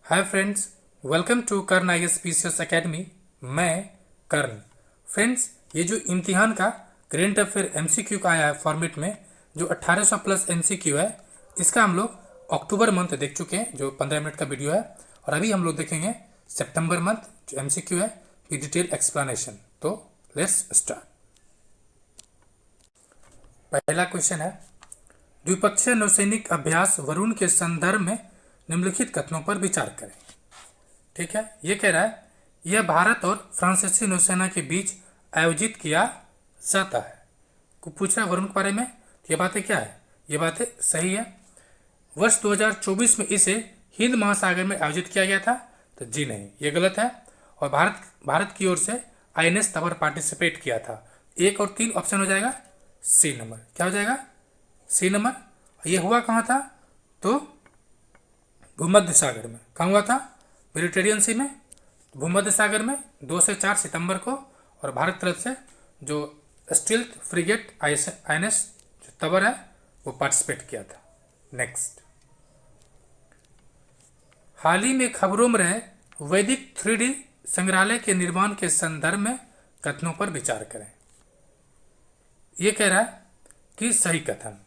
Hi friends, welcome to Karn IAS academy. मैं Karn. Friends, ये जो इम्तिहान का करेंट अफेयर MCQ का आया है फॉर्मेट में, जो 1800 प्लस MCQ है, इसका हम लोग अक्टूबर मंथ देख चुके हैं, जो 15 मिनट का वीडियो है। और अभी हम लोग देखेंगे सितंबर मंथ जो MCQ है विद डिटेल एक्सप्लेनेशन। तो लेट्स स्टार्ट। पहला क्वेश्चन है, द्विपक्षीय नौसैनिक अभ्यास वरुण के संदर्भ में निम्नलिखित कथनों पर विचार करें। ठीक है, ये कह रहा है यह भारत और फ्रांसीसी नौसेना के बीच आयोजित किया जाता है। को पूछ रहा है वरुण के बारे में, ये बातें क्या है? ये बातें सही है। वर्ष 2024 में इसे हिंद महासागर में आयोजित किया गया था, तो जी नहीं, ये गलत है। और भारत की ओर से INS तवर पार्टिसिपेट किया था। 1 और 3 ऑप्शन हो जाएगा सी नंबर। क्या हो जाएगा? C number. ये हुआ कहाँ था? तो भूमध्य सागर में। कहाँ हुआ था? मेडिटेरियन सी में, भूमध्य सागर में 2 से 4 सितंबर को। और भारत तरफ से जो स्टील्थ फ्रिगेट INS जो तवर है वो पार्टिसिपेट किया था। नेक्स्ट, हाल ही में खबरों में रहे वैदिक 3D संग्रहालय के निर्माण के संदर्भ में कथनों पर विचार करें। ये कह रहा है कि सही कथन।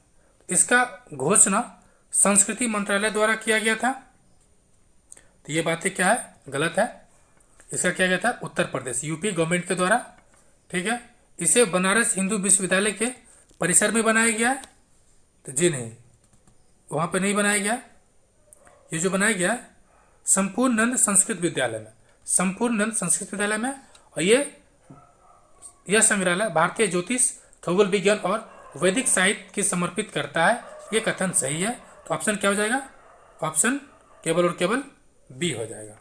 इसका घोषणा संस्कृति मंत्रालय द्वारा किया गया था, तो ये बातें क्या है? गलत है। इसका किया गया था उत्तर प्रदेश यूपी गवर्नमेंट के द्वारा। ठीक है, इसे बनारस हिंदू विश्वविद्यालय के परिसर में बनाया गया है, तो जी नहीं, वहाँ पे नहीं बनाया गया। ये जो बनाया गया संपूर्ण नंद संस्कृत विद्यालय में, संपूर्ण नंद संस्कृत विद्यालय में। और यह संग्रहालय भारतीय ज्योतिष, खगोल विज्ञान और वैदिक साहित्य की समर्पित करता है। ये कथन सही है। तो ऑप्शन क्या हो जाएगा? ऑप्शन केवल और केवल बी हो जाएगा।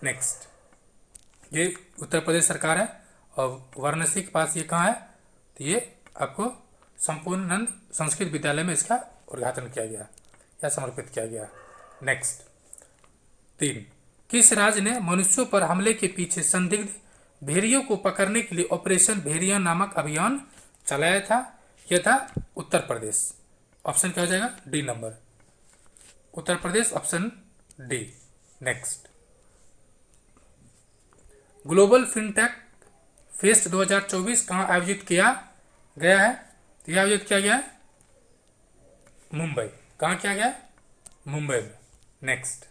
नेक्स्ट, ये उत्तर प्रदेश सरकार है और वाराणसी के पास ये कहाँ है? तो ये आपको संपूर्ण नंद संस्कृत विद्यालय में इसका उद्घाटन किया गया या समर्पित किया गया। नेक्स्ट, 3, किस राज्य ने मनुष्यों पर हमले के पीछे संदिग्ध भेड़ियों को पकड़ने के लिए ऑपरेशन भेड़िया नामक अभियान चलाया था? यह था उत्तर प्रदेश। ऑप्शन क्या हो जाएगा? D number, Uttar Pradesh, option D. Next, global fintech fest 2024 कहाँ आयोजित किया गया है? तो यह आयोजित किया गया है मुंबई। कहाँ किया गया है? मुंबई में। नेक्स्ट,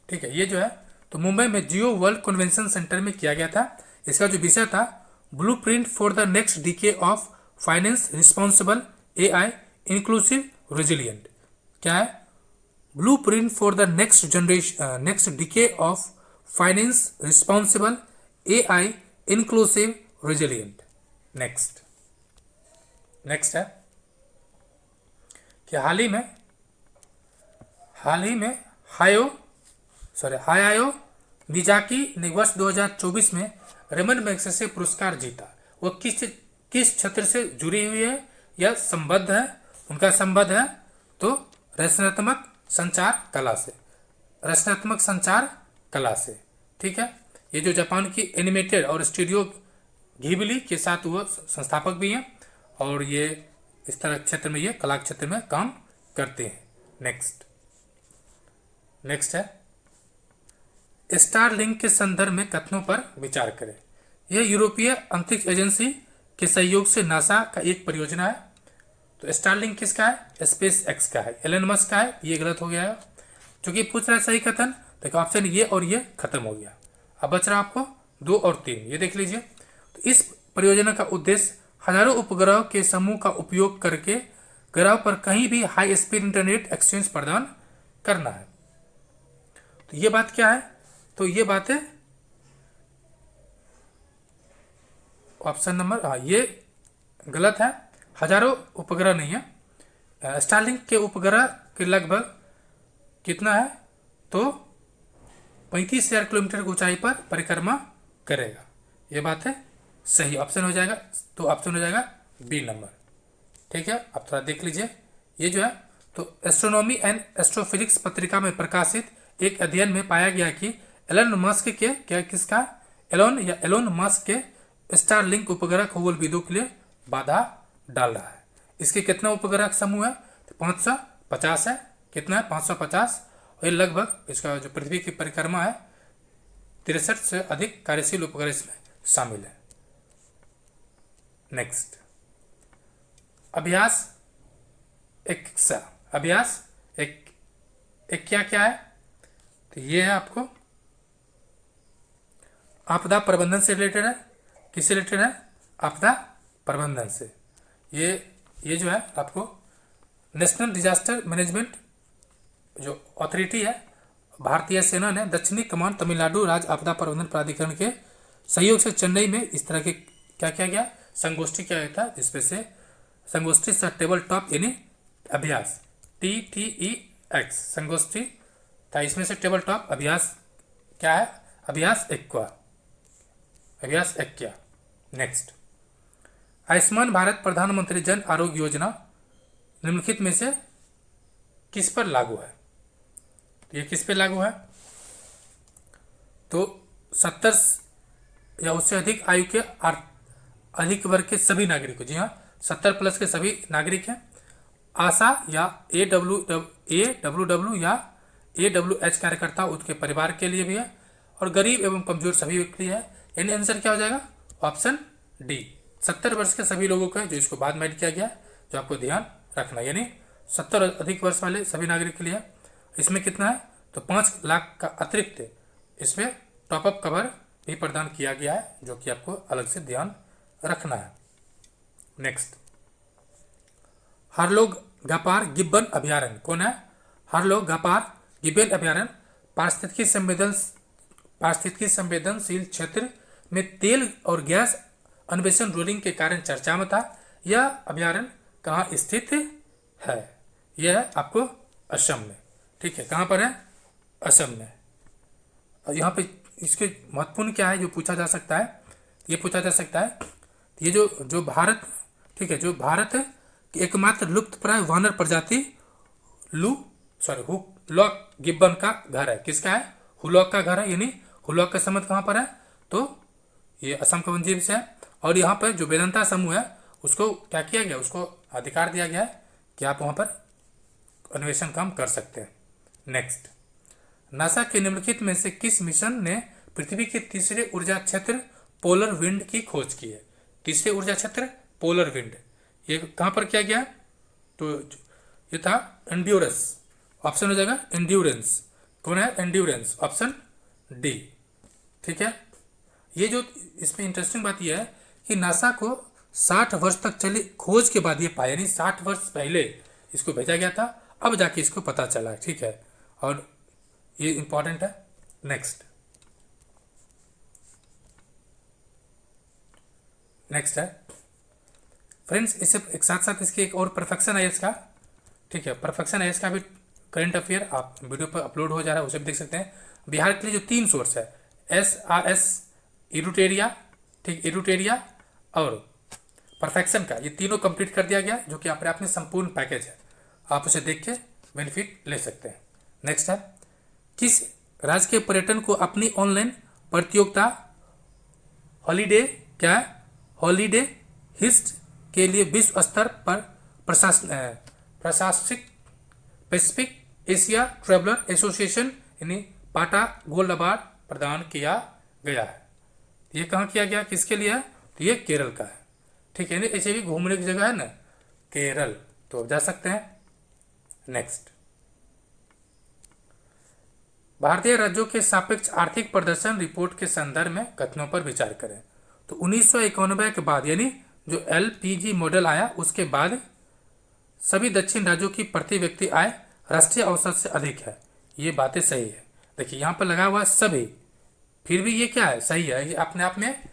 ठीक है, ये जो है तो मुंबई में जियो वर्ल्ड कन्वेंशन सेंटर में किया गया था। इसका जो विषय था blueprint for the next decay of finance responsible AI inclusive resilient. क्या है? Blueprint for the next decay of finance responsible AI inclusive resilient. Next है कि हाल ही में हायाओ मियाजाकी ने वर्ष 2024 में रेमन मैग्सेसे पुरस्कार जीता। वो किस क्षेत्र से जुड़ी हुई है या संबद्ध है? उनका संबद्ध है तो रचनात्मक संचार कला से। ठीक है, ये जो जापान की एनिमेटेड और स्टूडियो घिबली के साथ वो संस्थापक भी हैं और ये इस तरह क्षेत्र में, ये कला क्षेत्र में काम करते हैं। नेक्स्ट है स्टारलिंक के संदर्भ में कथनों पर विचार करें। यह यूरोपीय अंतरिक्ष एजेंसी के सहयोग से नासा का एक परियोजना है। तो स्टारलिंक किसका है? SpaceX का है, एलन मस्क का है। ये गलत हो गया है, क्योंकि पूछ रहा है सही कथन। देखो ऑप्शन ये और ये खत्म हो गया। अब बच रहा आपको 2 और 3, ये देख लीजिए। तो इस परियोजना का उद्देश्य हजारों उपग्रह के समूह का उपयोग करके ग्रह पर कहीं भी हाई स्पीड इंटरनेट एक्सचेंज प्रदान करना है। तो ये बात क्या है? तो ये बात है ऑप्शन नंबर, हाँ, ये गलत है। हजारों उपग्रह नहीं है। स्टारलिंक के उपग्रह के लगभग कितना है? तो 35,000 किलोमीटर की ऊंचाई पर परिक्रमा करेगा। ये बात है सही, ऑप्शन हो जाएगा। तो ऑप्शन हो जाएगा बी नंबर। ठीक है, आप थोड़ा देख लीजिए। ये जो है तो एस्ट्रोनॉमी एंड एस्ट्रोफिजिक्स पत्रिका में प्रकाशित एक अध्ययन में पाया गया कि एलन मस्क के स्टारलिंक उपग्रह खगोलविदों के लिए बाधा डाल रहा है। इसके कितना उपग्रह समूह है? तो 550 है। कितना है? 550। वही लगभग इसका जो पृथ्वी की परिक्रमा है 63 से अधिक कार्यशील उपग्रह इसमें शामिल है। नेक्स्ट, अभ्यास एक्सा। अभ्यास एक क्या क्या है, तो ये है आपको आपदा प्रबंधन से रिलेटेड है। किससे रिलेटेड है? आपदा प्रबंधन से। ये जो है आपको नेशनल डिजास्टर मैनेजमेंट जो अथॉरिटी है, भारतीय सेना ने दक्षिणी कमान तमिलनाडु राज्य आपदा प्रबंधन प्राधिकरण के सहयोग से चेन्नई में इस तरह के क्या किया गया, संगोष्ठी किया गया था, जिसमें से संगोष्ठी सा टेबल टॉप यानी अभ्यास TTEX संगोष्ठी था। इसमें से टेबल टॉप अभ्यास क्या है? अभ्यास एक्वा। अभ्यास एक्या। नेक्स्ट, आयुष्मान भारत प्रधानमंत्री जन आरोग्य योजना निम्नलिखित में से किस पर लागू है? ये किस पे लागू है? तो 70 या उससे अधिक आयु के अधिक वर्ग के सभी नागरिकों, जी हाँ 70 प्लस के सभी नागरिक हैं। आशा या AWW या AWH कार्यकर्ता उनके परिवार के लिए भी है, और गरीब एवं कमजोर सभी व्यक्ति लिए है। यानी आंसर क्या हो जाएगा? ऑप्शन डी, 70 वर्ष के सभी लोगों का, जो इसको बाद में ऐड किया गया, जो आपको ध्यान रखना, यानी 70 अधिक वर्ष वाले सभी नागरिक के लिए। इसमें कितना है? तो 5 लाख का अतिरिक्त इसमें टॉपअप कवर भी प्रदान किया गया है, जो कि आपको अलग से ध्यान रखना है। नेक्स्ट, हार्लोग गापार गिब्बन अभयारण्य कौन है? हार्लोग गापार गिब्बन अभयारण्य पारिस्थितिकी संवेदनशील क्षेत्र में तेल और गैस अन्वेषण ड्रिलिंग के कारण चर्चा में था। यह अभयारण्य कहाँ स्थित है? यह है आपको असम में। ठीक है, कहाँ पर है? असम में। और यहाँ पे इसके महत्वपूर्ण क्या है जो पूछा जा सकता है? ये पूछा जा सकता है, ये जो भारत, ठीक है, जो भारत है कि एकमात्र लुप्त प्राय वानर प्रजाति हुलॉक गिब्बन का घर है। किसका है? हुलॉक का घर है। यानी हुलॉक का संबंध कहाँ पर है? तो ये असम के वन्यजीव से है। और यहाँ पर जो वेदांता समूह है उसको क्या किया गया? उसको अधिकार दिया गया है कि आप वहाँ पर अन्वेषण काम कर सकते हैं। नेक्स्ट, नासा के निम्नलिखित में से किस मिशन ने पृथ्वी के तीसरे ऊर्जा क्षेत्र पोलर विंड की खोज की है? तीसरे ऊर्जा क्षेत्र पोलर विंड, ये कहाँ पर किया गया? तो ये था एंड्योरेंस। ऑप्शन हो जाएगा एंड्योरेंस। कौन है? Endurance, option D. ठीक है, ये जो इसमें इंटरेस्टिंग बात यह है कि नासा को 60 वर्ष तक चली खोज के बाद ये पाया, यानी 60 वर्ष पहले इसको भेजा गया था, अब जाके इसको पता चला। ठीक है, और ये इंपॉर्टेंट है। नेक्स्ट है फ्रेंड्स, इससे एक साथ साथ इसकी एक और परफेक्शन है इसका। ठीक है, परफेक्शन है इसका भी करंट अफेयर आप वीडियो पर अपलोड हो जा रहा है, उसे भी देख सकते हैं। बिहार के लिए जो 3 सोर्स है, SRS इरूटेरिया, ठीक, इरूटेरिया और परफेक्शन का, ये तीनों कंप्लीट कर दिया गया, जो कि अपने आप में संपूर्ण पैकेज है। आप उसे देख के बेनिफिट ले सकते हैं। नेक्स्ट है, किस राज्य के पर्यटन को अपनी ऑनलाइन प्रतियोगिता हॉलीडे क्या है? हॉलीडे हिस्ट के लिए विश्व स्तर पर प्रशासनिक पैसिफिक एशिया ट्रैवलर एसोसिएशन यानी पाटा गोल्ड अवार्ड प्रदान किया गया है। ये कहाँ किया गया? किसके लिए है? तो ये केरल का है। ठीक है, ऐसे भी घूमने की जगह है ना केरल, तो आप जा सकते हैं। नेक्स्ट, भारतीय राज्यों के सापेक्ष आर्थिक प्रदर्शन रिपोर्ट के संदर्भ में कथनों पर विचार करें। तो 1991 के बाद, यानी जो LPG मॉडल आया उसके बाद सभी दक्षिण राज्यों की प्रति व्यक्ति आय राष्ट्रीय औसत से अधिक है। ये बातें सही है। देखिए यहाँ पर लगा हुआ सभी, फिर भी ये क्या है? सही है। ये अपने आप में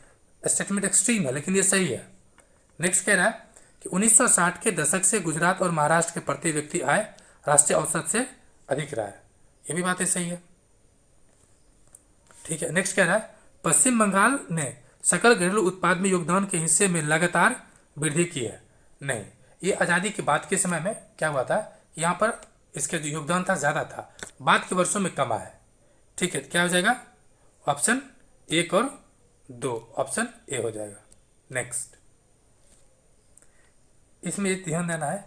स्टेटमेंट एक्सट्रीम है, लेकिन ये सही है। नेक्स्ट कह रहा है कि 1960 के दशक से गुजरात और महाराष्ट्र के प्रति व्यक्ति आय राष्ट्रीय औसत से अधिक रहा है। ये भी बातें सही है। ठीक है, नेक्स्ट कह रहा है पश्चिम बंगाल ने सकल घरेलू उत्पाद में योगदान के हिस्से में लगातार वृद्धि की है। नहीं, ये आज़ादी के बाद के समय में क्या हुआ था, यहाँ पर इसका जो योगदान था ज़्यादा था, बाद के वर्षों में कम है। ठीक है, क्या हो जाएगा? ऑप्शन 1 और 2, ऑप्शन ए हो जाएगा। नेक्स्ट, इसमें ध्यान देना है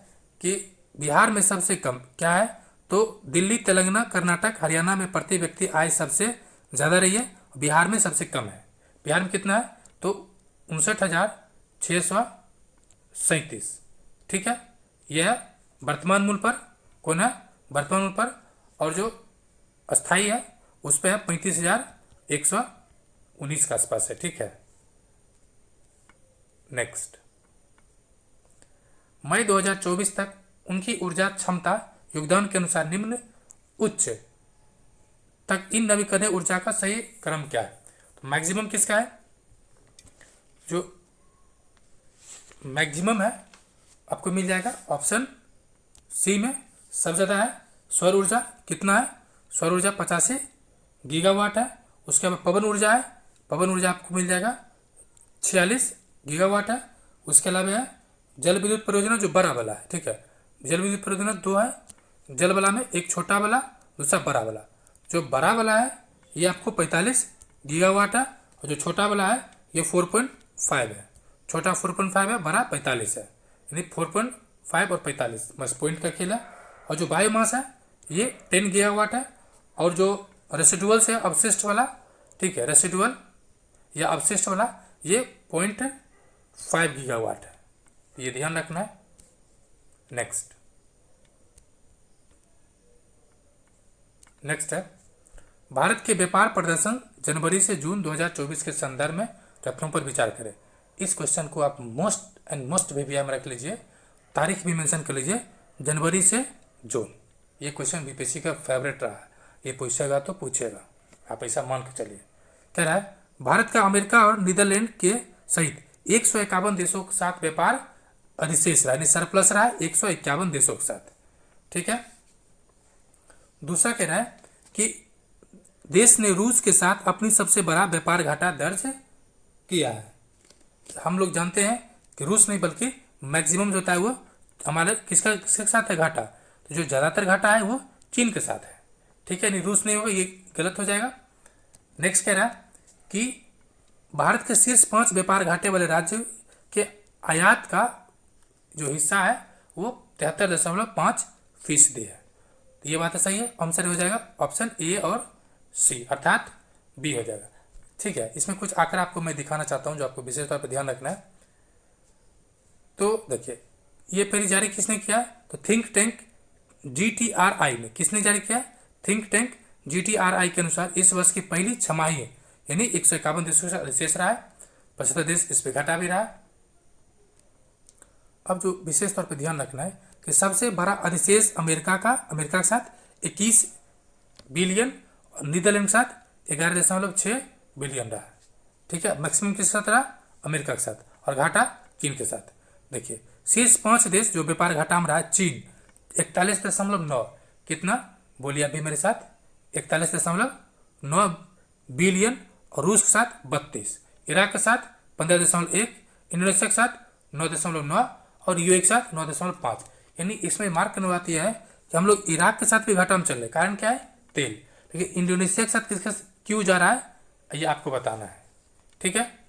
कि बिहार में सबसे कम क्या है? तो दिल्ली, तेलंगाना, कर्नाटक, हरियाणा में प्रति व्यक्ति आय सबसे ज़्यादा रही है, बिहार में सबसे कम है। बिहार में कितना है? तो 59,637। ठीक है, यह है वर्तमान मूल्य पर। कौन है? वर्तमान मूल्य पर। और जो अस्थाई है उस पर है 35,119 के आसपास है। ठीक है, नेक्स्ट। मई 2024 तक उनकी ऊर्जा क्षमता योगदान के अनुसार निम्न उच्च तक इन नवीकरणीय ऊर्जा का सही क्रम क्या है? तो मैक्सिमम किसका है? जो मैक्सिमम है आपको मिल जाएगा ऑप्शन सी में, सबसे ज़्यादा है सौर ऊर्जा। कितना है? सौर ऊर्जा 85 गीगावाट है। उसके बाद पवन ऊर्जा है, पवन ऊर्जा आपको मिल जाएगा 46 गीगावाट है। उसके अलावा है जल विद्युत परियोजना जो बड़ा वाला है। ठीक है, जल विद्युत परियोजना दो है जल वाला में, एक छोटा वाला, दूसरा बड़ा वाला। जो बड़ा वाला है ये आपको 45 गीगावाट है, और जो छोटा वाला है ये 4.5 है। छोटा 4.5 है, बड़ा 45 है, यानी 4.5 और 45 बस पॉइंट का खेल है। और जो बायोमास है ये 10 गीगावाट है, और जो रेसिडुअल से अवशिष्ट वाला, ठीक है, रेसिडुअल या अवशिष्ट वाला ये 0.5 गीगावाट है। ये ध्यान रखना है। नेक्स्ट है भारत के व्यापार प्रदर्शन जनवरी से जून 2024 के संदर्भ में तथ्यों पर विचार करें। इस क्वेश्चन को आप मोस्ट भी में रख लीजिए, तारीख भी मेंशन कर लीजिए, जनवरी से जून। ये क्वेश्चन बीपीएससी का फेवरेट रहा है, ये पूछेगा तो पूछेगा, आप ऐसा मान के चलिए। कह रहा है भारत का अमेरिका और नीदरलैंड के सहित 151 देशों के साथ व्यापार अधिशेष रहा, यानी सरप्लस रहा है 151 देशों के साथ। ठीक है, दूसरा कह रहा है कि देश ने रूस के साथ अपनी सबसे बड़ा व्यापार घाटा दर्ज किया है। हम लोग जानते हैं कि रूस नहीं बल्कि मैक्सिमम जो होता है वो हमारे किसके साथ है घाटा, तो जो ज़्यादातर घाटा है वो चीन के साथ है। ठीक है, नहीं रूस नहीं होगा, ये गलत हो जाएगा। नेक्स्ट कह रहा है कि भारत के शीर्ष 5 व्यापार घाटे वाले राज्य के आयात का जो हिस्सा है वो 73.5% है। तो ये बात सही है, आंसर हो जाएगा ऑप्शन ए और सी, अर्थात बी हो जाएगा। ठीक है, इसमें कुछ आंकड़ा आपको मैं दिखाना चाहता हूं जो आपको विशेष तौर पर ध्यान रखना है। तो देखिए ये पहले जारी किसने किया है? तो थिंक टैंक GTRI ने किसने जारी किया? थिंक टैंक GTRI के अनुसार इस वर्ष की पहली छमाही है, यानी 151 देशों से अधिशेष रहा है, 75 देश इस पर घाटा भी रहा है। अब जो विशेष तौर पर ध्यान रखना है कि सबसे बड़ा अधिशेष अमेरिका के साथ 21 बिलियन और नीदरलैंड के साथ 11.6 बिलियन रहा। ठीक है, मैक्सिमम किसके साथ रहा? अमेरिका के साथ, और घाटा चीन के साथ। देखिए शीर्ष 5 देश जो व्यापार घाटा में रहा, चीन 41.9, कितना बोलिए अभी मेरे साथ, 41.9 बिलियन, और रूस के साथ 32, इराक के साथ 15.1, इंडोनेशिया के साथ 9.9 और यूए के साथ 9.5। यानी इसमें मार्क करने बात यह है कि हम लोग इराक के साथ भी घाटा में चल रहे, कारण क्या है? तेल। लेकिन इंडोनेशिया के साथ किसका क्यों जा रहा है ये आपको बताना है। ठीक है,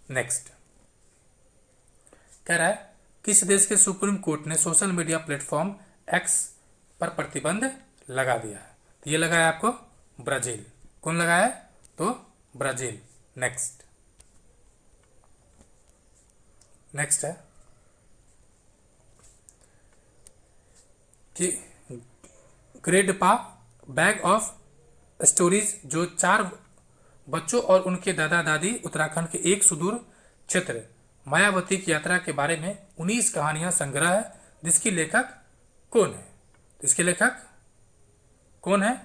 नेक्स्ट कह रहा है किस देश के सुप्रीम कोर्ट ने सोशल मीडिया प्लेटफॉर्म एक्स पर प्रतिबंध लगा दिया है? तो ये लगाया आपको ब्राजील। कौन लगाया है? तो ब्राजील। नेक्स्ट है कि ग्रेड पा बैग ऑफ स्टोरीज जो 4 बच्चों और उनके दादा दादी उत्तराखंड के एक सुदूर क्षेत्र मायावती की यात्रा के बारे में 19 कहानियां संग्रह है, जिसकी लेखक कौन है? इसके लेखक कौन है?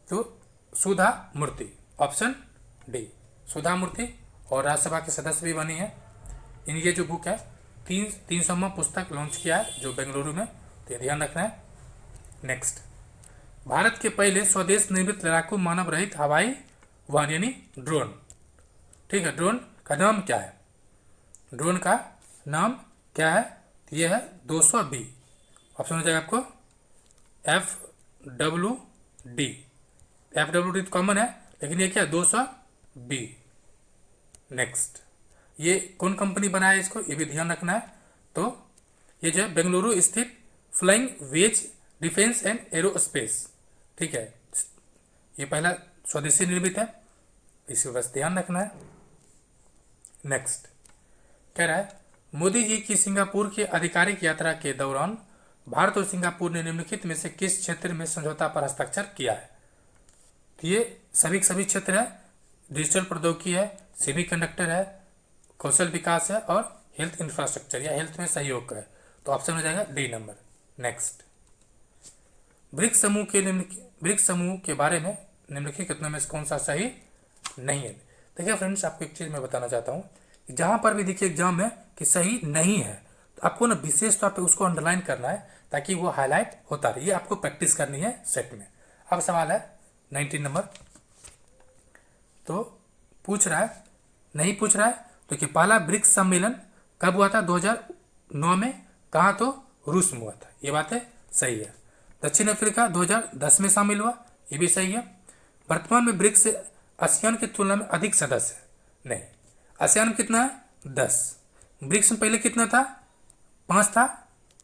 तो सुधा मूर्ति, ऑप्शन डी सुधा मूर्ति, और राज्यसभा के सदस्य भी बनी है। इनकी जो बुक है 300वां पुस्तक लॉन्च किया है जो बेंगलुरु में, तो ध्यान रखना है। नेक्स्ट, भारत के पहले स्वदेश निर्मित लड़ाकू मानव रहित हवाई वाहन यानी ड्रोन। ठीक है, ड्रोन का नाम क्या है? ड्रोन का नाम क्या है? यह है 200B। ऑप्शन हो जाएगा आपको FWD। FWD तो कॉमन है, लेकिन ये क्या है? 200B। नेक्स्ट, ये कौन कंपनी बनाया इसको, ये भी ध्यान रखना है। तो ये जो है बेंगलुरु स्थित flying wedge defence and aerospace. ठीक है, ये पहला स्वदेशी निर्मित है, इसी बस ध्यान रखना है। नेक्स्ट कह रहा है मोदी जी की सिंगापुर की आधिकारिक यात्रा के दौरान भारत और सिंगापुर ने निम्नलिखित में से किस क्षेत्र में समझौता पर हस्ताक्षर किया है? तो ये सभी सभी क्षेत्र है, डिजिटल प्रौद्योगिकी है, सेमी कंडक्टर है, कौशल विकास है और हेल्थ इंफ्रास्ट्रक्चर या हेल्थ में सहयोग का है। तो ऑप्शन हो जाएगा डी नंबर। नेक्स्ट ब्रिक्स समूह के बारे में निम्नलिखित कथनों में से कौन सा सही नहीं है? देखिए फ्रेंड्स, आपको एक चीज़ मैं बताना चाहता हूँ, जहाँ पर भी देखिए एग्जाम में कि सही नहीं है तो आपको ना विशेष तौर पे उसको अंडरलाइन करना है ताकि वो हाईलाइट होता रहे। ये आपको प्रैक्टिस करनी है सेट में। अब सवाल है 19 नंबर, तो पूछ रहा है, नहीं पूछ रहा है तो कि पहला ब्रिक्स सम्मेलन कब हुआ था? 2009 में। कहाँ? तो रूस में हुआ था। ये बात है, सही है। दक्षिण अफ्रीका 2010 में शामिल हुआ, ये भी सही है। वर्तमान में ब्रिक्स आसियान की तुलना में अधिक सदस्य है? नहीं। आसियान में कितना है? 10। ब्रिक्स में पहले कितना था? 5 था।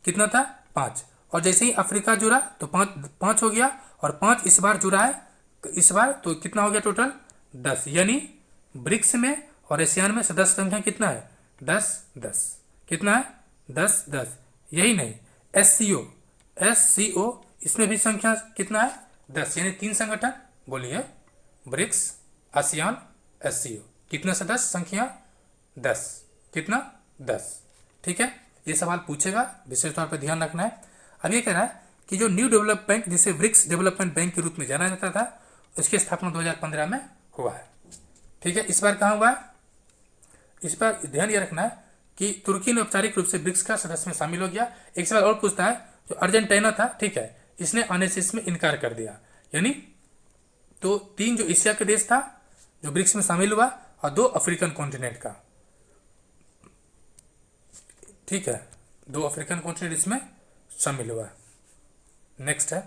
कितना था? 5। और जैसे ही अफ्रीका जुड़ा तो 5 हो गया, और 5 इस बार जुड़ा है इस बार, तो कितना हो गया टोटल? 10। यानी ब्रिक्स में और एशियान में सदस्य संख्या कितना है? 10। कितना है? 10। यही नहीं, एससीओ इसमें भी संख्या कितना है? 10। यानी 3 संगठन। बोलिए, ब्रिक्स, आसियान, एससीओ, कितना सदस्य संख्या? 10। कितना? 10। ठीक है, ये सवाल पूछेगा, विशेष तौर पर ध्यान रखना है। अब ये कह रहा है कि जो न्यू डेवलप बैंक, जिसे ब्रिक्स डेवलपमेंट बैंक के रूप में जाना जाता था, उसकी स्थापना 2015 में हुआ है। ठीक है, इस बार कहाँ हुआ है? इस पर ध्यान ये रखना है कि तुर्की ने औपचारिक रूप से ब्रिक्स का सदस्य में शामिल हो गया। एक सवाल और पूछता है, जो अर्जेंटीना था, ठीक है, इसने आने से इसमें इनकार कर दिया। यानी तो 3 जो एशिया के देश था जो ब्रिक्स में शामिल हुआ, और 2 अफ्रीकन कॉन्टिनेंट का। ठीक है, 2 अफ्रीकन कॉन्टिनेंट इसमें शामिल हुआ। नेक्स्ट है,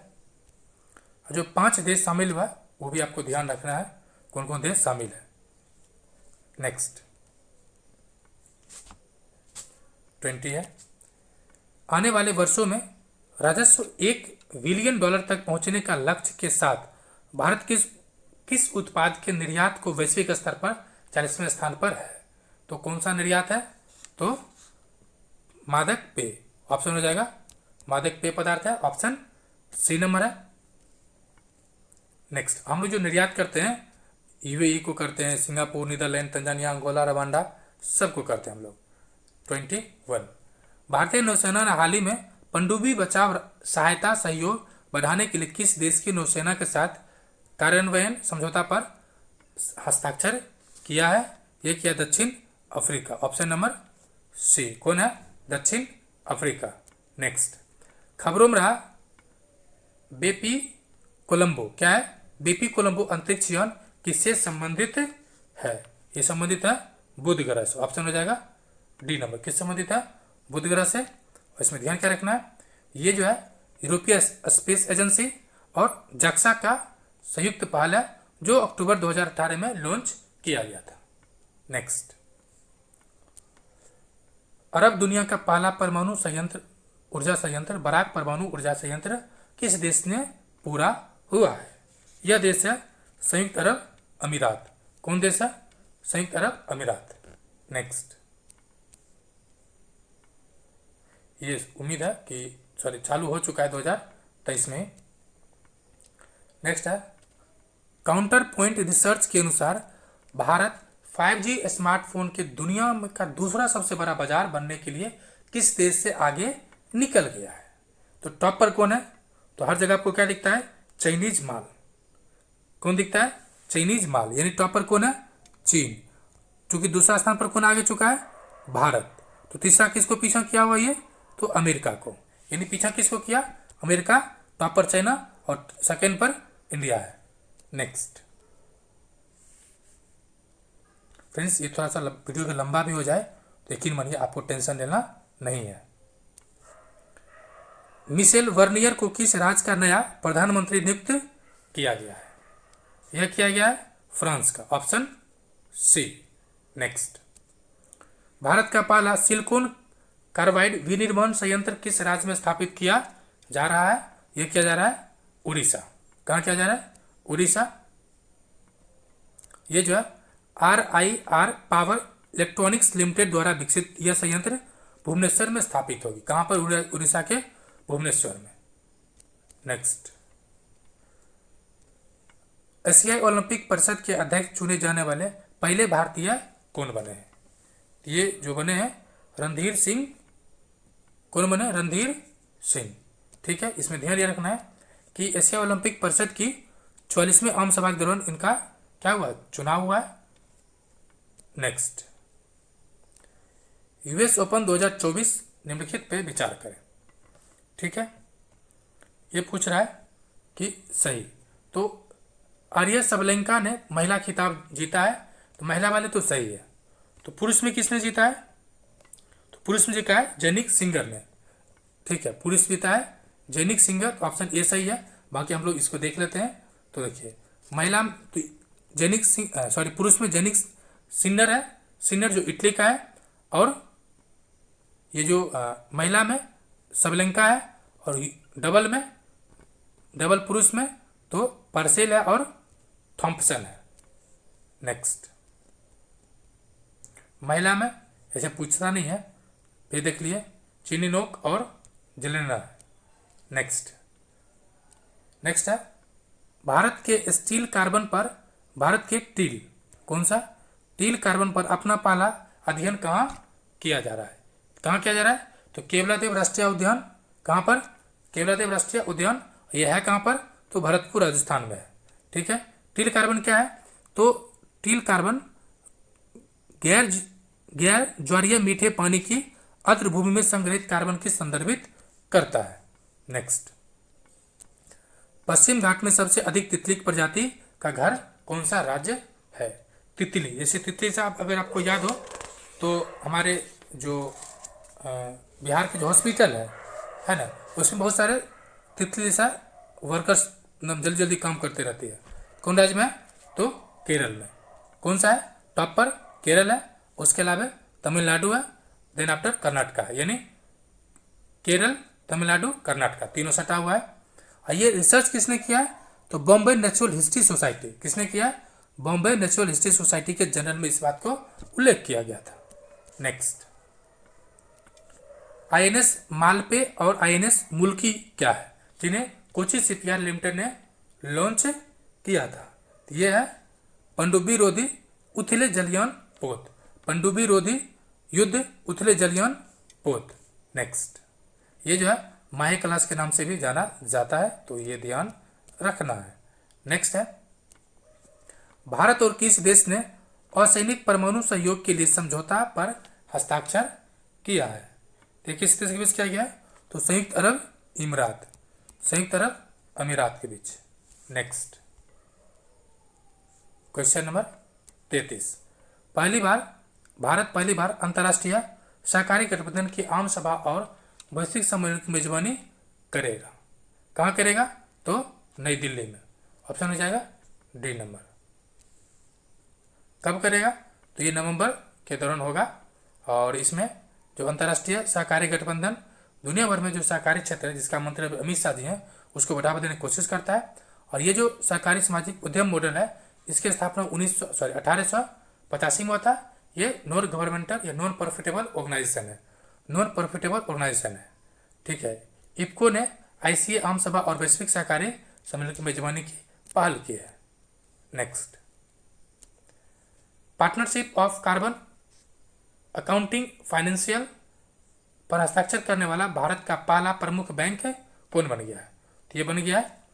जो 5 देश शामिल हुआ वो भी आपको ध्यान रखना है, कौन कौन देश शामिल है। नेक्स्ट 20 है, आने वाले वर्षों में राजस्व $1 बिलियन तक पहुंचने का लक्ष्य के साथ भारत किस उत्पाद के निर्यात को वैश्विक स्तर पर 40वें स्थान पर है? तो कौन सा निर्यात है? तो मादक पेय। ऑप्शन हो जाएगा मादक पेय पदार्थ है, ऑप्शन सी नंबर है। नेक्स्ट, हम लोग जो निर्यात करते हैं, यूएई को करते हैं, Singapore, Netherlands, Tanzania, Angola, Rwanda, सबको करते हैं हम लोग। 21, भारतीय नौसेना ने हाल ही में पनडुब्बी बचाव सहायता सहयोग बढ़ाने के लिए किस देश की नौसेना के साथ कार्यान्वयन समझौता पर हस्ताक्षर किया है? ये किया दक्षिण अफ्रीका। Option number C. कौन है? दक्षिण अफ्रीका। नेक्स्ट, खबरों में रहा बेपी कोलंबो। क्या है? बेपी कोलंबो अंतरिक्ष यान किससे संबंधित है? ये संबंधित है बुध ग्रह से। ऑप्शन हो जाएगा डी नंबर। किस संबंधित है? बुध ग्रह से। और इसमें ध्यान क्या रखना है, ये जो है यूरोपीय स्पेस एजेंसी और जाक्सा का संयुक्त पहल है, जो अक्टूबर 2018 में लॉन्च किया गया था। नेक्स्ट, अरब दुनिया का पहला परमाणु ऊर्जा संयंत्र बराक परमाणु ऊर्जा संयंत्र किस देश ने पूरा हुआ है? यह देश है संयुक्त अरब अमीरात। कौन देश है? संयुक्त अरब अमीरात। नेक्स्ट, ये उम्मीद है कि चालू हो चुका है 2023 में। नेक्स्ट है, काउंटर पॉइंट रिसर्च के अनुसार भारत 5G स्मार्टफोन के दुनिया का दूसरा सबसे बड़ा बाजार बनने के लिए किस देश से आगे निकल गया है? तो टॉप पर कौन है? तो हर जगह आपको क्या दिखता है? चाइनीज माल। कौन दिखता है? चाइनीज माल। यानी टॉप पर कौन है? चीन। क्योंकि दूसरा स्थान पर कौन आगे चुका है? भारत। तो तीसरा किसको पीछा किया हुआ? ये तो अमेरिका को। यानी पीछा किसको किया? अमेरिका। टॉप पर चाइना और सेकेंड पर इंडिया है। नेक्स्ट फ्रेंड्स, ये थोड़ा सा वीडियो का लंबा भी हो जाए तो यकीन मानिए आपको टेंशन लेना नहीं है। मिशेल वर्नियर को किस राज्य का नया प्रधानमंत्री नियुक्त किया गया है? यह किया गया है फ्रांस का। Option C. नेक्स्ट, भारत का पहला सिलिकॉन कार्बाइड विनिर्माण संयंत्र किस राज्य में स्थापित किया जा रहा है, ये किया जा रहा है उड़ीसा। कहाँ किया जा रहा है? उड़ीसा। ये जो है RIR पावर इलेक्ट्रॉनिक्स लिमिटेड द्वारा विकसित यह संयंत्र भुवनेश्वर में स्थापित होगी। कहाँ पर? उड़ीसा के भुवनेश्वर में। नेक्स्ट, एशियाई ओलंपिक परिषद के अध्यक्ष चुने जाने वाले पहले भारतीय कौन बने हैं? ये जो बने हैं रणधीर सिंह। कौन बने? रणधीर सिंह। ठीक है, इसमें ध्यान ये रखना है कि एशिया ओलंपिक परिषद की 44वीं आम सभा के दौरान इनका क्या हुआ? चुनाव हुआ है। नेक्स्ट, US ओपन 2024 निम्नलिखित पे विचार करें। ठीक है, ये पूछ रहा है कि सही। तो आर्या सबलेंका ने महिला खिताब जीता है, तो महिला वाले तो सही है। तो पुरुष में किसने जीता है? तो पुरुष में जीता है जैनिक सिंगर ने। ठीक है, पुरुष जीता है जैनिक सिंगर, तो ऑप्शन ए सही है। बाकी हम लोग इसको देख लेते हैं। तो देखिए, महिला तो जैनिक सिंह सॉरी पुरुष में जैनिक सिन्नर है, सिन्नर जो इटली का है, और ये जो महिला में सबलेंका है, और डबल पुरुष में तो परसेल है और थॉम्पसन है। नेक्स्ट, महिला में ऐसे पूछता नहीं है, ये देख लिए चिनिनोक और जेलेना। नेक्स्ट है भारत के स्टील कार्बन पर, भारत के टील, कौन सा? टील कार्बन पर अपना पहला अध्ययन कहाँ किया जा रहा है? कहाँ किया जा रहा है? तो केवलादेव राष्ट्रीय उद्यान। कहाँ पर? केवलादेव राष्ट्रीय उद्यान। यह है कहाँ पर? तो भरतपुर राजस्थान में है। ठीक है, टील कार्बन क्या है? तो टील कार्बन गैर ज्वारीय मीठे पानी की आर्द्र भूमि में संग्रहित कार्बन की संदर्भित करता है। नेक्स्ट, पश्चिम घाट में सबसे अधिक तितली की प्रजाति का घर कौन सा राज्य है? तितली, जैसे तितली साहब अगर आपको याद हो तो हमारे जो बिहार के जो हॉस्पिटल है ना, उसमें बहुत सारे तितली जैसा वर्कर्स जल्दी जल्दी काम करते रहती है। कौन राज्य में है? तो केरल में। कौन सा है? टॉप पर केरल है, उसके अलावा तमिलनाडु है, देन आफ्टर कर्नाटका है, यानी केरल, तमिलनाडु, कर्नाटका तीनों सटा हुआ है। और ये रिसर्च किसने किया है? तो बॉम्बे नेचुरल हिस्ट्री सोसाइटी। किसने किया है? बॉम्बे नेचुरल हिस्ट्री सोसाइटी के जर्नल में इस बात को उल्लेख किया गया था। नेक्स्ट, INS मालपे और INS मुल्की क्या है, जिन्हें कोची शिपयार्ड लिमिटेड ने लॉन्च किया था? यह है पनडुब्बी रोधी उथले जलियान पोत। पनडुब्बी रोधी युद्ध उथले जलियान पोत। नेक्स्ट, ये जो है माही क्लास के नाम से भी जाना जाता है, तो ये ध्यान रखना है। नेक्स्ट है भारत और किस देश ने असैनिक परमाणु सहयोग के लिए समझौता पर हस्ताक्षर किया है? देखिए किस देश के बीच किया गया है? तो संयुक्त अरब अमीरात के बीच। नेक्स्ट, क्वेश्चन नंबर 33, भारत पहली बार अंतर्राष्ट्रीय सहकारी गठबंधन की आम सभा और वैश्विक सम्मेलन की मेजबानी करेगा। कहाँ करेगा? तो नई दिल्ली में। ऑप्शन हो जाएगा डी नंबर। कब करेगा? तो ये नवंबर के दौरान होगा। और इसमें जो अंतर्राष्ट्रीय सहकारी गठबंधन दुनिया भर में जो सहकारी क्षेत्र है, जिसका मंत्री अमित शाह जी हैं, उसको बढ़ावा देने की कोशिश करता है। और ये जो सहकारी सामाजिक उद्यम मॉडल है, इसकी स्थापना 1885 में हुआ था। ये नॉन गवर्नमेंटल या नॉन प्रॉफिटेबल ऑर्गेनाइजेशन है। ठीक है, इफ्को ने ICA आम सभा और वैश्विक सहकारी सम्मेलन की मेजबानी की पहल की है। Next, partnership of carbon accounting financial पर हस्ताक्षर करने वाला भारत का पहला प्रमुख बैंक है, कौन बन गया है? तो ये बन गया है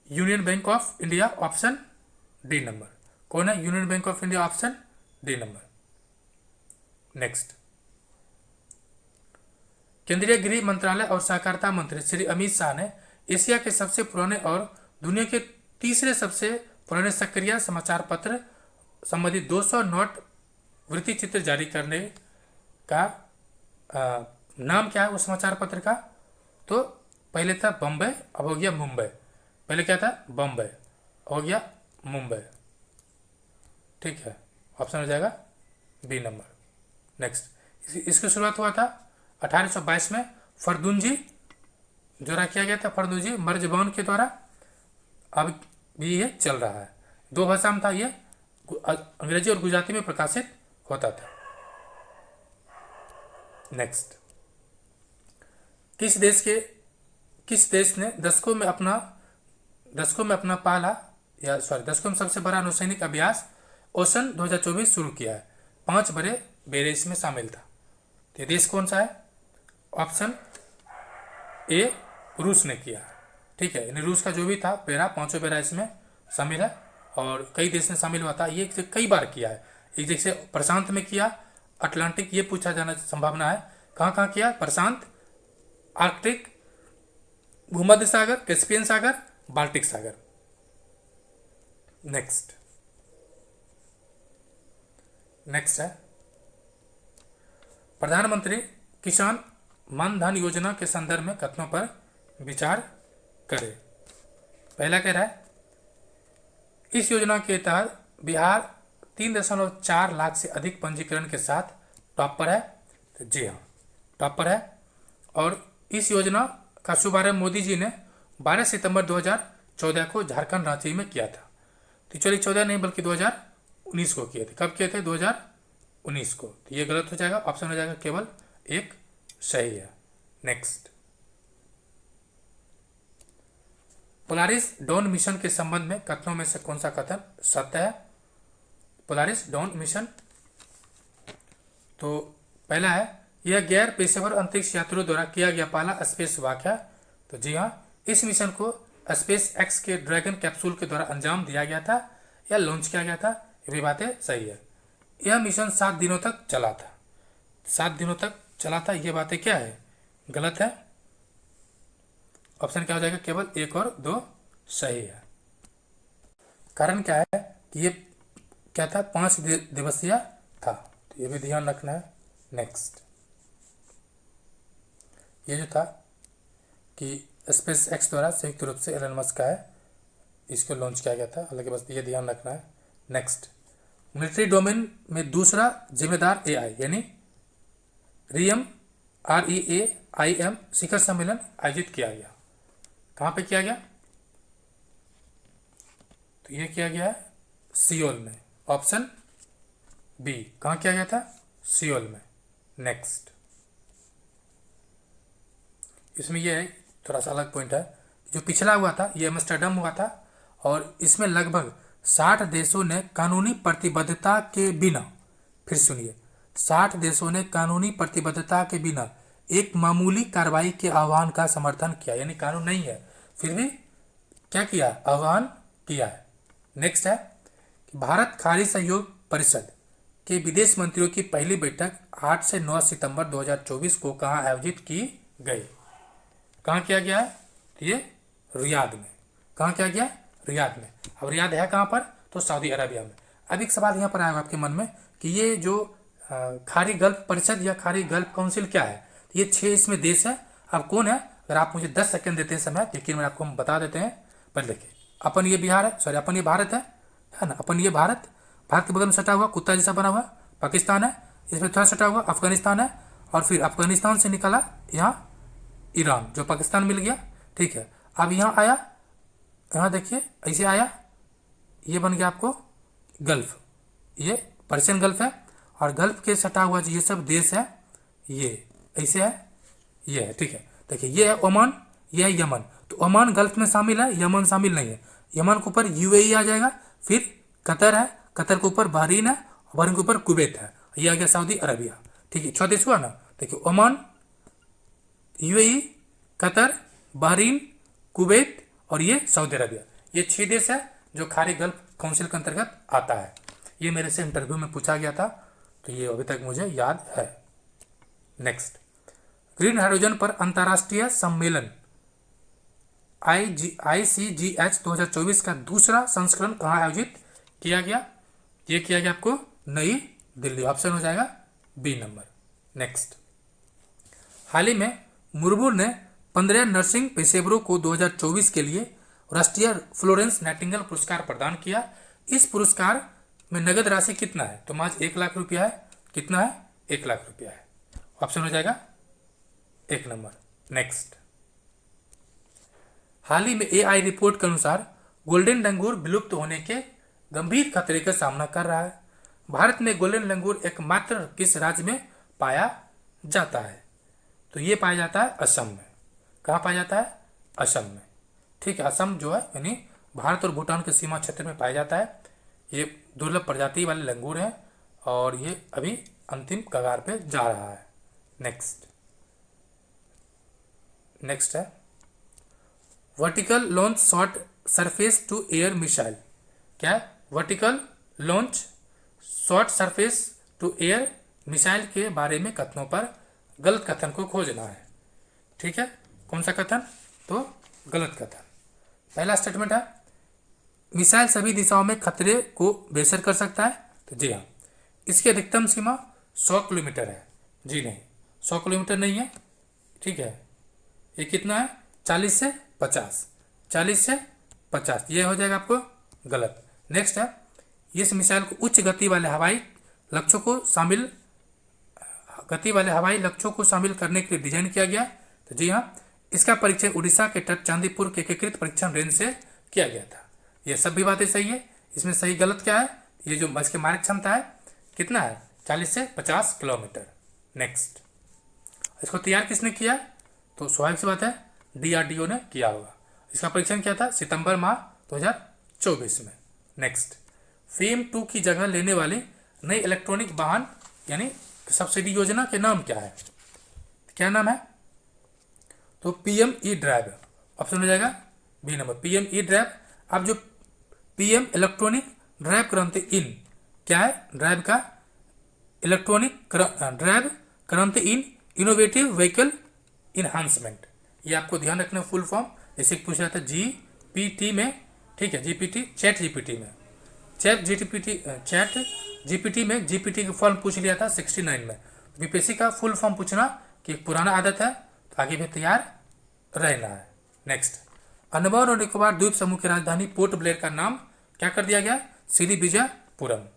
union bank of India. Option D number. कौन है union bank of India? Option D number. Next, केंद्रीय गृह मंत्रालय और सहकारिता मंत्री श्री अमित शाह ने एशिया के सबसे पुराने और दुनिया के तीसरे सबसे पुराने सक्रिय समाचार पत्र संबंधित 200 नोट वृत्ति चित्र जारी करने का नाम क्या है उस समाचार पत्र का? तो पहले था बम्बई, अब हो गया मुंबई। पहले क्या था? बम्बई, हो गया मुंबई। ठीक है, ऑप्शन हो जाएगा बी नंबर। नेक्स्ट, इसकी शुरुआत हुआ था 1822 में फरदुंजी जोड़ा किया गया था फर्दोजी मर्जबान के द्वारा। अब भी ये चल रहा है। 2 भाषा में था ये, अंग्रेजी और गुजराती में प्रकाशित होता था। नेक्स्ट, किस देश ने दशकों में अपना दशकों में सबसे बड़ा नौसैनिक अभ्यास ओशन 2024 शुरू किया है। 5 बड़े बेड़े इसमें शामिल था। तो ये देश कौन सा है? ऑप्शन ए रूस ने किया। ठीक है, यानी रूस का जो भी था बेड़ा, 5 बेड़ा इसमें शामिल है और कई देश ने शामिल हुआ था। ये कई बार किया है। एक जैसे प्रशांत में किया, अटलांटिक, ये पूछा जाना संभावना है। कहाँ कहाँ किया? प्रशांत, आर्कटिक, भूमध्य सागर, कैस्पियन सागर, बाल्टिक सागर। नेक्स्ट है प्रधानमंत्री किसान मान धन योजना के संदर्भ में कथनों पर विचार करें। पहला कह रहा है, इस योजना के तहत बिहार 3.4 लाख से अधिक पंजीकरण के साथ टॉप पर है। तो जी हाँ, टॉप पर है। और इस योजना का शुभारंभ मोदी जी ने 12 सितंबर 2014 को झारखंड रांची में किया था। तो चलिए 14 नहीं बल्कि 2019 को किए थे। कब किए थे? 2019 को। तो ये गलत हो जाएगा, ऑप्शन हो जाएगा केवल एक सही है। नेक्स्ट, पोलारिस डॉन मिशन के संबंध में कथनों में से कौन सा कथन सत्य है? पोलारिस डॉन मिशन, तो पहला है, यह गैर पेशेवर अंतरिक्ष यात्रियों द्वारा किया गया पहला स्पेस वॉक है। तो जी हाँ, इस मिशन को स्पेस एक्स के ड्रैगन कैप्सूल के द्वारा अंजाम दिया गया था या लॉन्च किया गया था। ये भी बातें सही है। यह मिशन 7 दिनों तक चला था। 7 दिनों तक चला था, ये बातें क्या है? गलत है। ऑप्शन क्या हो जाएगा? केवल 1 और 2 सही है। कारण क्या है कि ये क्या था? 5 दिवसीय था। तो ये भी ध्यान रखना है। नेक्स्ट, ये जो था कि स्पेस एक्स द्वारा संयुक्त रूप से एलन मस्क का है, इसको लॉन्च किया गया था। हालांकि बस ये ध्यान रखना है। नेक्स्ट, मिलिट्री डोमेन में दूसरा जिम्मेदार एआई यानी REAIM शिखर सम्मेलन आयोजित किया गया। कहाँ पे किया गया? तो ये किया गया है सियोल में। Option B. कहाँ किया गया था? सियोल में। नेक्स्ट, इसमें यह है थोड़ा सा अलग पॉइंट है, जो पिछला हुआ था ये एम्स्टर्डम हुआ था और इसमें लगभग 60 देशों ने कानूनी प्रतिबद्धता के बिना, फिर सुनिए, 60 देशों ने कानूनी प्रतिबद्धता के बिना एक मामूली कार्रवाई के आह्वान का समर्थन किया। यानी कानून नहीं है फिर भी क्या किया? आह्वान किया है। नेक्स्ट है कि भारत खाड़ी सहयोग परिषद के विदेश मंत्रियों की पहली बैठक 8 से 9 सितंबर 2024 को कहाँ आयोजित की गई? कहाँ किया गया है? ये रियाद में। कहाँ किया गया? रियाद में। अब रियाद है कहाँ पर? तो सऊदी अरबिया में। अब एक सवाल यहाँ पर आएगा आपके मन में कि ये जो खाड़ी गल्फ परिषद या खाड़ी गल्फ काउंसिल क्या है? ये 6 इसमें देश है। अब कौन है? अगर आप मुझे 10 सेकंड देते हैं समय, लेकिन मैं आपको हम बता देते हैं। पर देखिए, अपन ये बिहार है, सॉरी अपन ये भारत है ना। अपन ये भारत के बगल में सटा हुआ कुत्ता जैसा बना हुआ पाकिस्तान है, इसमें थोड़ा सटा हुआ अफगानिस्तान है, और फिर अफगानिस्तान से निकला यहाँ ईरान, जो पाकिस्तान मिल गया। ठीक है, अब यहाँ आया, यहाँ देखिए ऐसे आया, ये बन गया आपको गल्फ, ये पर्शियन गल्फ है। और गल्फ के सटा हुआ ये सब देश है, ये ऐसे है, ये है। ठीक है, देखिए ये है ओमान, ये है यमन। तो ओमान गल्फ में शामिल है, यमन शामिल नहीं है। यमन के ऊपर UAE आ जाएगा, फिर कतर है, कतर के ऊपर बहरीन है, बहरीन के ऊपर कुवैत है, ये आ गया सऊदी अरबिया। ठीक है, 6 देश हुआ ना। देखिए Oman, UAE, Qatar, Bahrain, Kuwait और ये सऊदी अरबिया, ये 6 देश है जो खाड़ी गल्फ काउंसिल के अंतर्गत आता है। ये मेरे से इंटरव्यू में पूछा गया था, तो ये अभी तक मुझे याद है। नेक्स्ट, ग्रीन हाइड्रोजन पर अंतर्राष्ट्रीय सम्मेलन ICGH 2024 का दूसरा संस्करण कहाँ आयोजित किया गया? ये किया गया आपको नई दिल्ली। ऑप्शन हो जाएगा बी नंबर। नेक्स्ट, हाल ही में मुर्मू ने 15 नर्सिंग पेशेवरों को 2024 के लिए राष्ट्रीय फ्लोरेंस नाइटिंगेल पुरस्कार प्रदान किया। इस पुरस्कार में नगद राशि कितना है? तो आज 1 लाख रुपया है। कितना है? 1 लाख रुपया है। ऑप्शन हो जाएगा 1 नंबर। नेक्स्ट, हाल ही में एआई रिपोर्ट के अनुसार गोल्डन लंगूर विलुप्त होने के गंभीर खतरे का सामना कर रहा है। भारत में गोल्डन लंगूर एकमात्र किस राज्य में पाया जाता है? तो ये पाया जाता है असम में। कहाँ पाया जाता है? असम में। ठीक है, असम जो है यानी भारत और भूटान के सीमा क्षेत्र में पाया जाता है। ये दुर्लभ प्रजाति वाले लंगूर हैं और ये अभी अंतिम कगार पे जा रहा है। नेक्स्ट है vertical launch short surface to air missile. क्या है? Vertical launch short surface to air missile के बारे में कथनों पर गलत कथन को खोजना है। ठीक है, कौन सा कथन? तो गलत कथन। पहला स्टेटमेंट है मिसाइल सभी दिशाओं में खतरे को बेअसर कर सकता है। तो जी हाँ, इसकी अधिकतम सीमा 100 किलोमीटर है। जी नहीं, 100 किलोमीटर नहीं है। ठीक है, ये कितना है? 40 से 50। 40 से 50 ये हो जाएगा आपको गलत। नेक्स्ट है इस मिसाइल को उच्च गति वाले हवाई लक्ष्यों को शामिल करने के लिए डिजाइन किया गया। तो जी हाँ, इसका परीक्षण उड़ीसा के तट चांदीपुर के एकीकृत परीक्षण रेंज से किया गया था। ये सब भी बातें सही है। इसमें सही गलत क्या है? ये जो इसकी मारक क्षमता है कितना है? 40 से 50 किलोमीटर। नेक्स्ट, इसको तैयार किसने किया? तो स्वाभाविक सी बात है DRDO ने किया होगा। इसका परीक्षण किया था सितंबर माह 2024 में। नेक्स्ट, फेम 2 की जगह लेने वाली नई इलेक्ट्रॉनिक वाहन यानी सब्सिडी योजना के नाम क्या है? क्या नाम है? तो PM E-ड्राइव। ऑप्शन हो जाएगा बी नंबर, PM E-ड्राइव। अब जो PM इलेक्ट्रॉनिक ड्राइव क्रांति इन क्या है? ड्राइव का इलेक्ट्रॉनिक ड्राइव क्रांति इन इनोवेटिव व्हीकल इन्हांसमेंट। ये आपको ध्यान रखना फुल फॉर्म। जैसे पूछ रहा था GPT में। ठीक है, GPT चैट GPT में GPT का फॉर्म पूछ लिया था 69 में। बीपीएससी का फुल फॉर्म पूछना कि एक पुराना आदत है, तो आगे भी तैयार रहना है। नेक्स्ट, अंडमान और निकोबार द्वीप समूह की राजधानी पोर्ट ब्लेयर का नाम क्या कर दिया गया? श्रीविजयपुरम।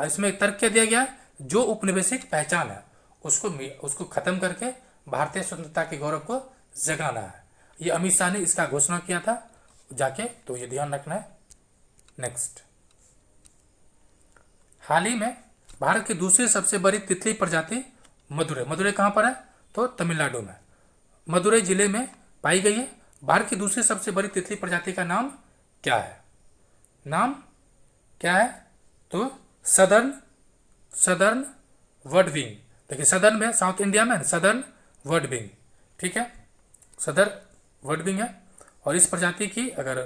इसमें तर्क क्या दिया गया? जो उपनिवेशिक पहचान है उसको खत्म करके भारतीय स्वतंत्रता के गौरव को जगाना है। ये अमित शाह ने इसका घोषणा किया था जाके, तो ये ध्यान रखना है। नेक्स्ट, हाल ही में भारत की दूसरी सबसे बड़ी तितली प्रजाति मदुरै कहाँ पर है? तो तमिलनाडु में मदुरै जिले में पाई गई है। भारत की दूसरी सबसे बड़ी तितली प्रजाति का नाम क्या है? तो सदर्न वर्डविंग। देखिए सदर्न में साउथ इंडिया में सदर्न वर्डविंग। ठीक है, सदर्न वर्डविंग है। और इस प्रजाति की अगर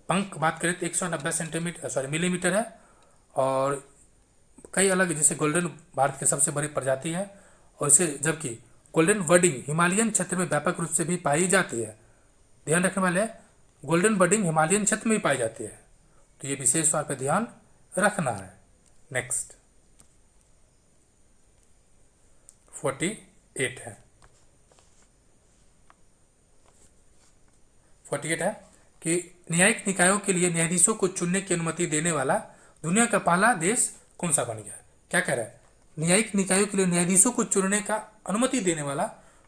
पंख बात करें तो 190 मिलीमीटर है। और कई अलग, जैसे गोल्डन भारत की सबसे बड़ी प्रजाति है। और इसे जबकि गोल्डन वर्डिंग हिमालयन क्षेत्र में व्यापक रूप से भी पाई जाती है। ध्यान रखने वाले, गोल्डन वर्डिंग हिमालयन क्षेत्र में भी पाई जाती है, तो ये विशेष तौर पर ध्यान रखना है। नेक्स्ट 48 है। 48 है कि न्यायिक निकायों के लिए न्यायाधीशों को चुनने की अनुमति देने वाला दुनिया का पहला देश कौन सा बन गया? क्या कह रहा है? न्यायिक निकायों के लिए न्यायाधीशों को चुनने का अनुमति देने वाला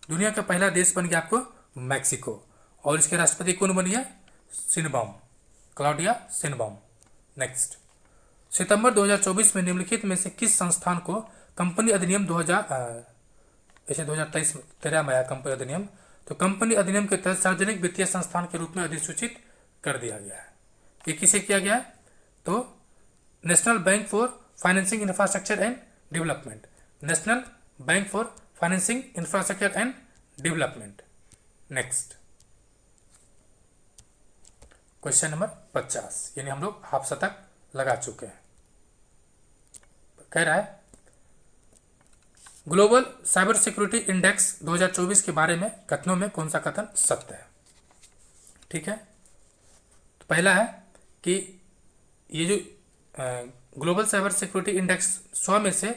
दुनिया का पहला देश बन गया आपको मैक्सिको। और इसके राष्ट्रपति कौन बनी है? Claudia Sheinbaum. नेक्स्ट, सितंबर 2024 में निम्नलिखित में से किस संस्थान को कंपनी अधिनियम 2013 में आया कंपनी अधिनियम, तो कंपनी अधिनियम के तहत सार्वजनिक वित्तीय संस्थान के रूप में अधिसूचित कर दिया गया है। ये किसे किया गया है? तो national bank for financing infrastructure and development. National bank for financing infrastructure and development. Next, question number 50, यानी हम लोग हाफ शतक लगा चुके हैं। कह रहा है ग्लोबल साइबर सिक्योरिटी इंडेक्स 2024 के बारे में कथनों में कौन सा कथन सत्य है? ठीक है, तो पहला है कि ये जो ग्लोबल साइबर सिक्योरिटी इंडेक्स 100 में से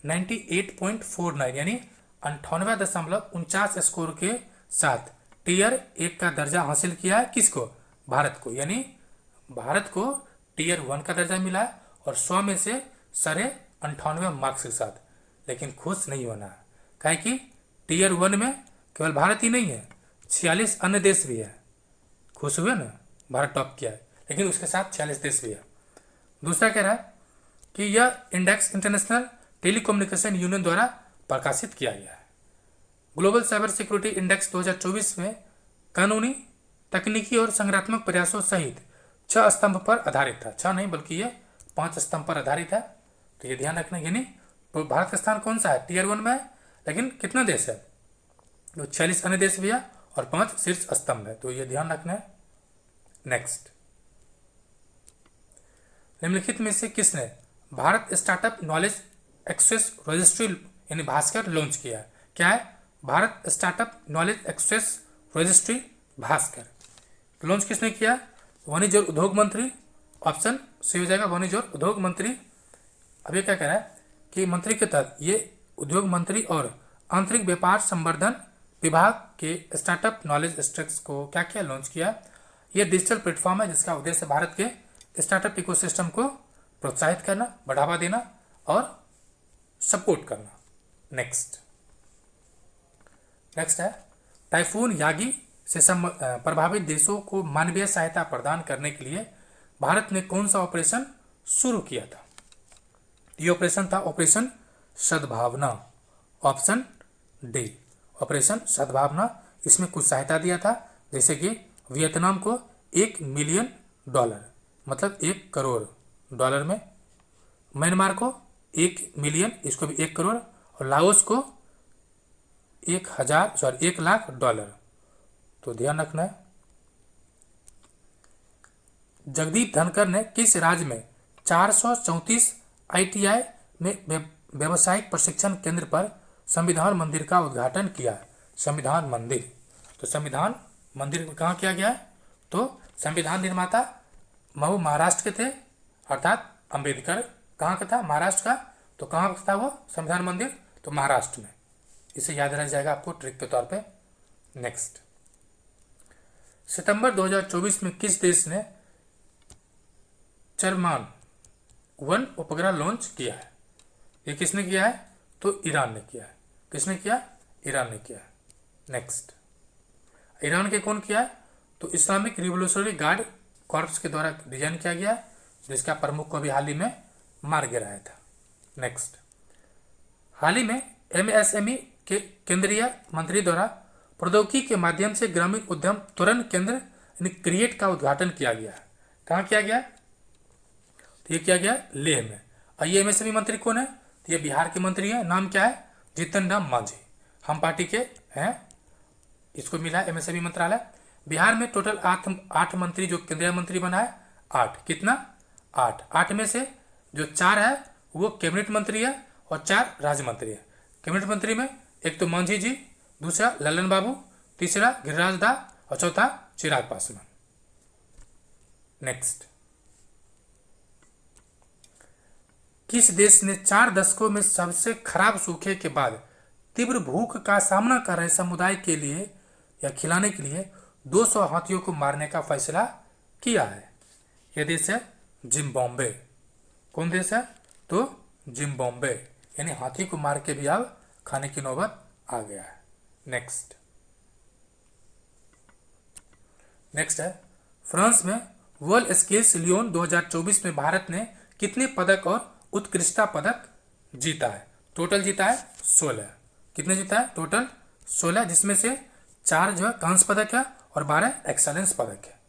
98.49 यानी 98.49 स्कोर के साथ टीयर 1 का दर्जा हासिल किया है। किसको? भारत को। यानी भारत को टीयर 1 का दर्जा मिला है और 100 में से 98 मार्क्स के साथ। लेकिन खुश नहीं होना, काहे कि टीयर 1 में केवल भारत ही नहीं है, 46 अन्य देश भी है। खुश हुए ना, भारत टॉप किया है, लेकिन उसके साथ 46 देश भी है। दूसरा कह रहा है कि यह इंडेक्स इंटरनेशनल टेलीकम्युनिकेशन यूनियन द्वारा प्रकाशित किया गया है। ग्लोबल साइबर सिक्योरिटी इंडेक्स 2024 में कानूनी, तकनीकी और संगठनात्मक प्रयासों सहित 6 स्तंभ पर आधारित था। 6 नहीं बल्कि ये 5 स्तंभ पर आधारित है। तो ये ध्यान रखना, यानी तो भारत का स्थान कौन सा है, Tier 1 में है, लेकिन कितना देश है, तो 46 अन्य देश भी है और 5 शीर्ष स्तंभ है, तो ये ध्यान रखना है। नेक्स्ट, निम्नलिखित में से किसने Bharat startup knowledge access registry यानी भास्कर लॉन्च किया है? क्या है? Bharat startup knowledge access registry Bhaskar launch किसने किया? वाणिज्य और उद्योग मंत्री। ऑप्शन सी हो जाएगा, वाणिज्य और उद्योग मंत्री। अब ये क्या कह रहा है कि मंत्री के तहत ये उद्योग मंत्री और आंतरिक व्यापार संवर्धन विभाग के स्टार्टअप नॉलेज स्ट्रेक्स को क्या किया, लॉन्च किया। ये डिजिटल प्लेटफॉर्म है जिसका उद्देश्य भारत के स्टार्टअप इकोसिस्टम को प्रोत्साहित करना, बढ़ावा देना और सपोर्ट करना। नेक्स्ट है टाइफून यागी से प्रभावित देशों को मानवीय सहायता प्रदान करने के लिए भारत ने कौन सा ऑपरेशन शुरू किया था? ये ऑपरेशन था ऑपरेशन सद्भावना। ऑप्शन डी, ऑपरेशन सद्भावना। इसमें कुछ सहायता दिया था, जैसे कि वियतनाम को $1 मिलियन मतलब 1 करोड़ डॉलर में, म्यांमार को 1 मिलियन, इसको भी 1 करोड़, और लाओस को 1 लाख डॉलर। तो ध्यान रखना है। जगदीप धनखड़ ने किस राज्य में 434 ITI में व्यावसायिक प्रशिक्षण केंद्र पर संविधान मंदिर का उद्घाटन किया? संविधान मंदिर, तो संविधान मंदिर कहाँ किया गया है? तो संविधान निर्माता महू महाराष्ट्र के थे, अर्थात अंबेडकर कहाँ का था? महाराष्ट्र का। तो कहाँ था वो संविधान मंदिर? तो महाराष्ट्र में। इसे याद रह जाएगा आपको ट्रिक के तौर पे। नेक्स्ट, सितंबर 2024 में किस देश ने चंद्रयान-1 उपग्रह लॉन्च किया है? ये किसने किया है? तो ईरान ने किया है। किसने किया? ईरान ने किया है। नेक्स्ट, ईरान के कौन किया है? तो इस्लामिक रिवोल्यूशनरी गार्ड कॉर्प्स के द्वारा डिजाइन किया गया, जिसका प्रमुख को भी हाल ही में मार गिराया था। नेक्स्ट, हाल ही में MSME के केंद्रीय मंत्री द्वारा प्रौद्योगिकी के माध्यम से ग्रामीण उद्यम त्वरण केंद्र यानी क्रिएट का उद्घाटन किया गया है। कहाँ किया गया? तो ये किया गया लेह में। और ये MSME मंत्री कौन है? तो ये बिहार के मंत्री है। नाम क्या है? जीतन राम मांझी, हम पार्टी के हैं। इसको मिला है MSME मंत्रालय। बिहार में टोटल 8 मंत्री जो केंद्रीय मंत्री बना है, 8 कितना? 8 में से जो 4 है वो कैबिनेट मंत्री है और 4 राज्य मंत्री है। कैबिनेट मंत्री में एक तो मांझी जी, दूसरा ललन बाबू, तीसरा गिरिराज दा और चौथा चिराग पासवान। नेक्स्ट, किस देश ने 4 दशकों में सबसे खराब सूखे के बाद तीव्र भूख का सामना कर रहे समुदाय के लिए या खिलाने के लिए 200 हाथियों को मारने का फैसला किया है? यह देश है जिम्बाब्वे। कौन देश है? तो जिम्बाब्वे, यानी हाथी को मार के भी अब खाने की नौबत आ गया है। नेक्स्ट है फ्रांस में वर्ल्ड स्किल्स लियोन 2024 में भारत ने कितने पदक और उत्कृष्टता पदक जीता है? टोटल जीता है 16। कितने जीता है? टोटल 16, जिसमें से 4 जो है कांस्य पदक है और 12 एक्सेलेंस पदक है।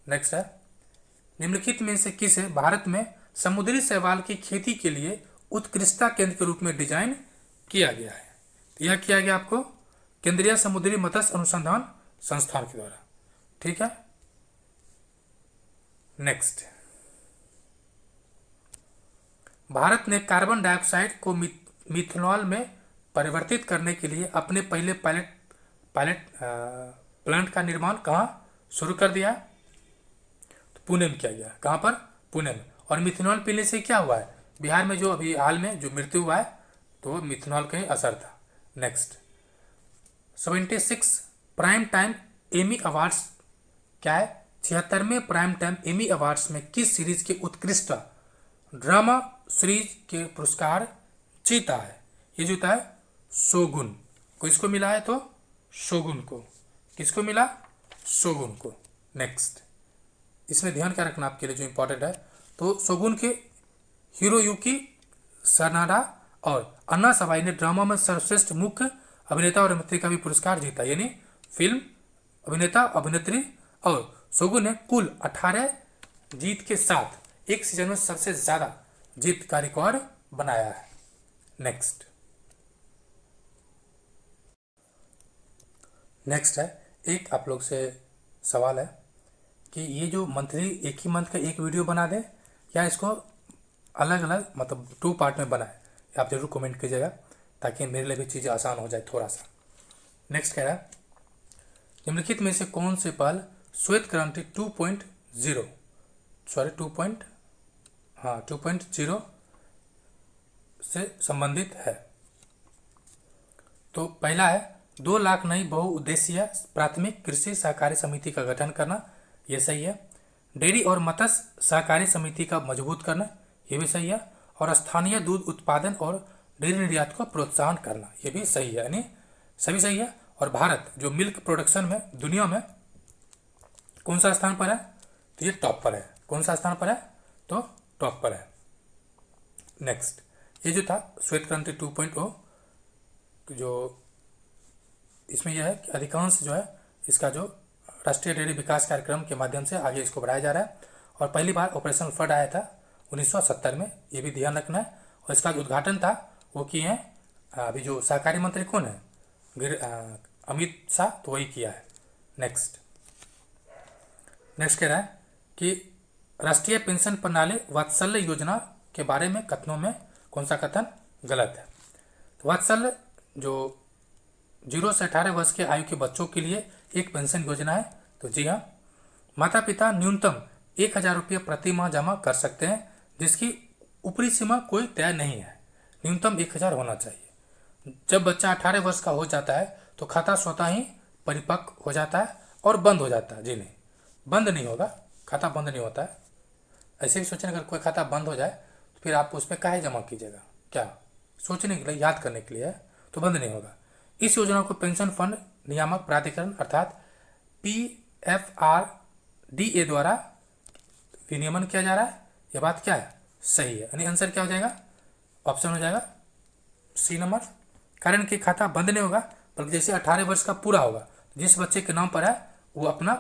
नेक्स्ट है निम्नलिखित में से किसे भारत में समुद्री शैवाल की खेती के लिए उत्कृष्टता केंद्र के रूप में डिजाइन किया गया है? तो यह किया गया आपको केंद्रीय समुद्री मत्स्य अनुसंधान संस्थान के द्वारा। ठीक है। नेक्स्ट, भारत ने कार्बन डाइऑक्साइड को मिथेनॉल में परिवर्तित करने के लिए अपने पहले पायलट प्लांट का निर्माण कहाँ शुरू कर दिया? तो पुणे में किया गया। कहाँ पर? पुणे में। और मिथेनॉल पीने से क्या हुआ है? बिहार में जो अभी हाल में जो मृत्यु हुआ है तो मिथेनॉल का ही असर था। Next, 76 prime time Emmy awards क्या है? 76वें प्राइम टाइम एमी अवार्ड्स में किस सीरीज के उत्कृष्ट ड्रामा सीरीज के पुरस्कार जीता है? ये जीता है शोगुन। को इसको मिला है तो शोगुन को। किसको मिला? शोगुन को। नेक्स्ट, इसमें ध्यान क्या रखना आपके लिए जो इंपॉर्टेंट है, तो शोगुन के हिरोयुकी सनाडा और अन्ना सवाई ने ड्रामा में सर्वश्रेष्ठ मुख्य अभिनेता और अभिनेत्री का भी पुरस्कार जीता। यानी फिल्म अभिनेता अभिनेत्री और शोगुन ने कुल 18 जीत के साथ एक सीजन में सबसे ज्यादा जीत का रिकॉर्ड बनाया है। नेक्स्ट है, एक आप लोग से सवाल है कि ये जो मंथली एक ही मंथ का एक वीडियो बना दे या इसको अलग अलग मतलब 2 पार्ट में बनाए, आप जरूर कमेंट कीजिएगा ताकि मेरे लिए भी चीज़ें आसान हो जाए थोड़ा सा। नेक्स्ट कह रहा है, निम्नलिखित में से कौन से पहल श्वेत क्रांति 2.0 से संबंधित है? तो पहला है 2 लाख नई बहुउद्देशीय प्राथमिक कृषि सहकारी समिति का गठन करना, ये सही है। डेयरी और मत्स्य सहकारी समिति का मजबूत करना, ये भी सही है। और स्थानीय दूध उत्पादन और डेयरी निर्यात को प्रोत्साहन करना, ये भी सही है। यानी सभी सही है। और भारत जो मिल्क प्रोडक्शन में दुनिया में कौन सा स्थान पर है? तो ये टॉप पर है। कौन सा स्थान पर है? तो टॉप पर है। नेक्स्ट, ये जो था श्वेत क्रांति 2.0, जो इसमें यह है कि अधिकांश जो है इसका जो राष्ट्रीय डेयरी विकास कार्यक्रम के माध्यम से आगे इसको बढ़ाया जा रहा है। और पहली बार ऑपरेशन फ्लड आया था 1970 में, ये भी ध्यान रखना है। और इसका जो उद्घाटन था वो किए हैं अभी जो सहकारी मंत्री कौन है? अमित शाह, तो वही किया है। नेक्स्ट कह रहा है कि राष्ट्रीय पेंशन प्रणाली वात्सल्य योजना के बारे में कथनों में कौन सा कथन गलत है? तो वात्सल्य जो 0 से 18 वर्ष के आयु के बच्चों के लिए एक पेंशन योजना है। तो जी हाँ, माता पिता न्यूनतम 1000 रुपये प्रति माह जमा कर सकते हैं, जिसकी ऊपरी सीमा कोई तय नहीं है, न्यूनतम 1000 होना चाहिए। जब बच्चा 18 वर्ष का हो जाता है तो खाता स्वतः ही परिपक्व हो जाता है और बंद हो जाता है। जी नहीं, बंद नहीं होगा, खाता बंद नहीं होता है। ऐसे भी सोचने अगर कोई खाता बंद हो जाए तो फिर आप उस पर काहे जमा कीजिएगा? क्या सोचने के लिए, याद करने के लिए है, तो बंद नहीं होगा। इस योजना को पेंशन फंड नियामक प्राधिकरण अर्थात PFRDA द्वारा विनियमन किया जा रहा है। यह बात क्या है? सही है। यानी आंसर क्या हो जाएगा? ऑप्शन हो जाएगा सी नंबर। कारण कि खाता बंद नहीं होगा, बल्कि जैसे 18 वर्ष का पूरा होगा जिस बच्चे के नाम पर है वो अपना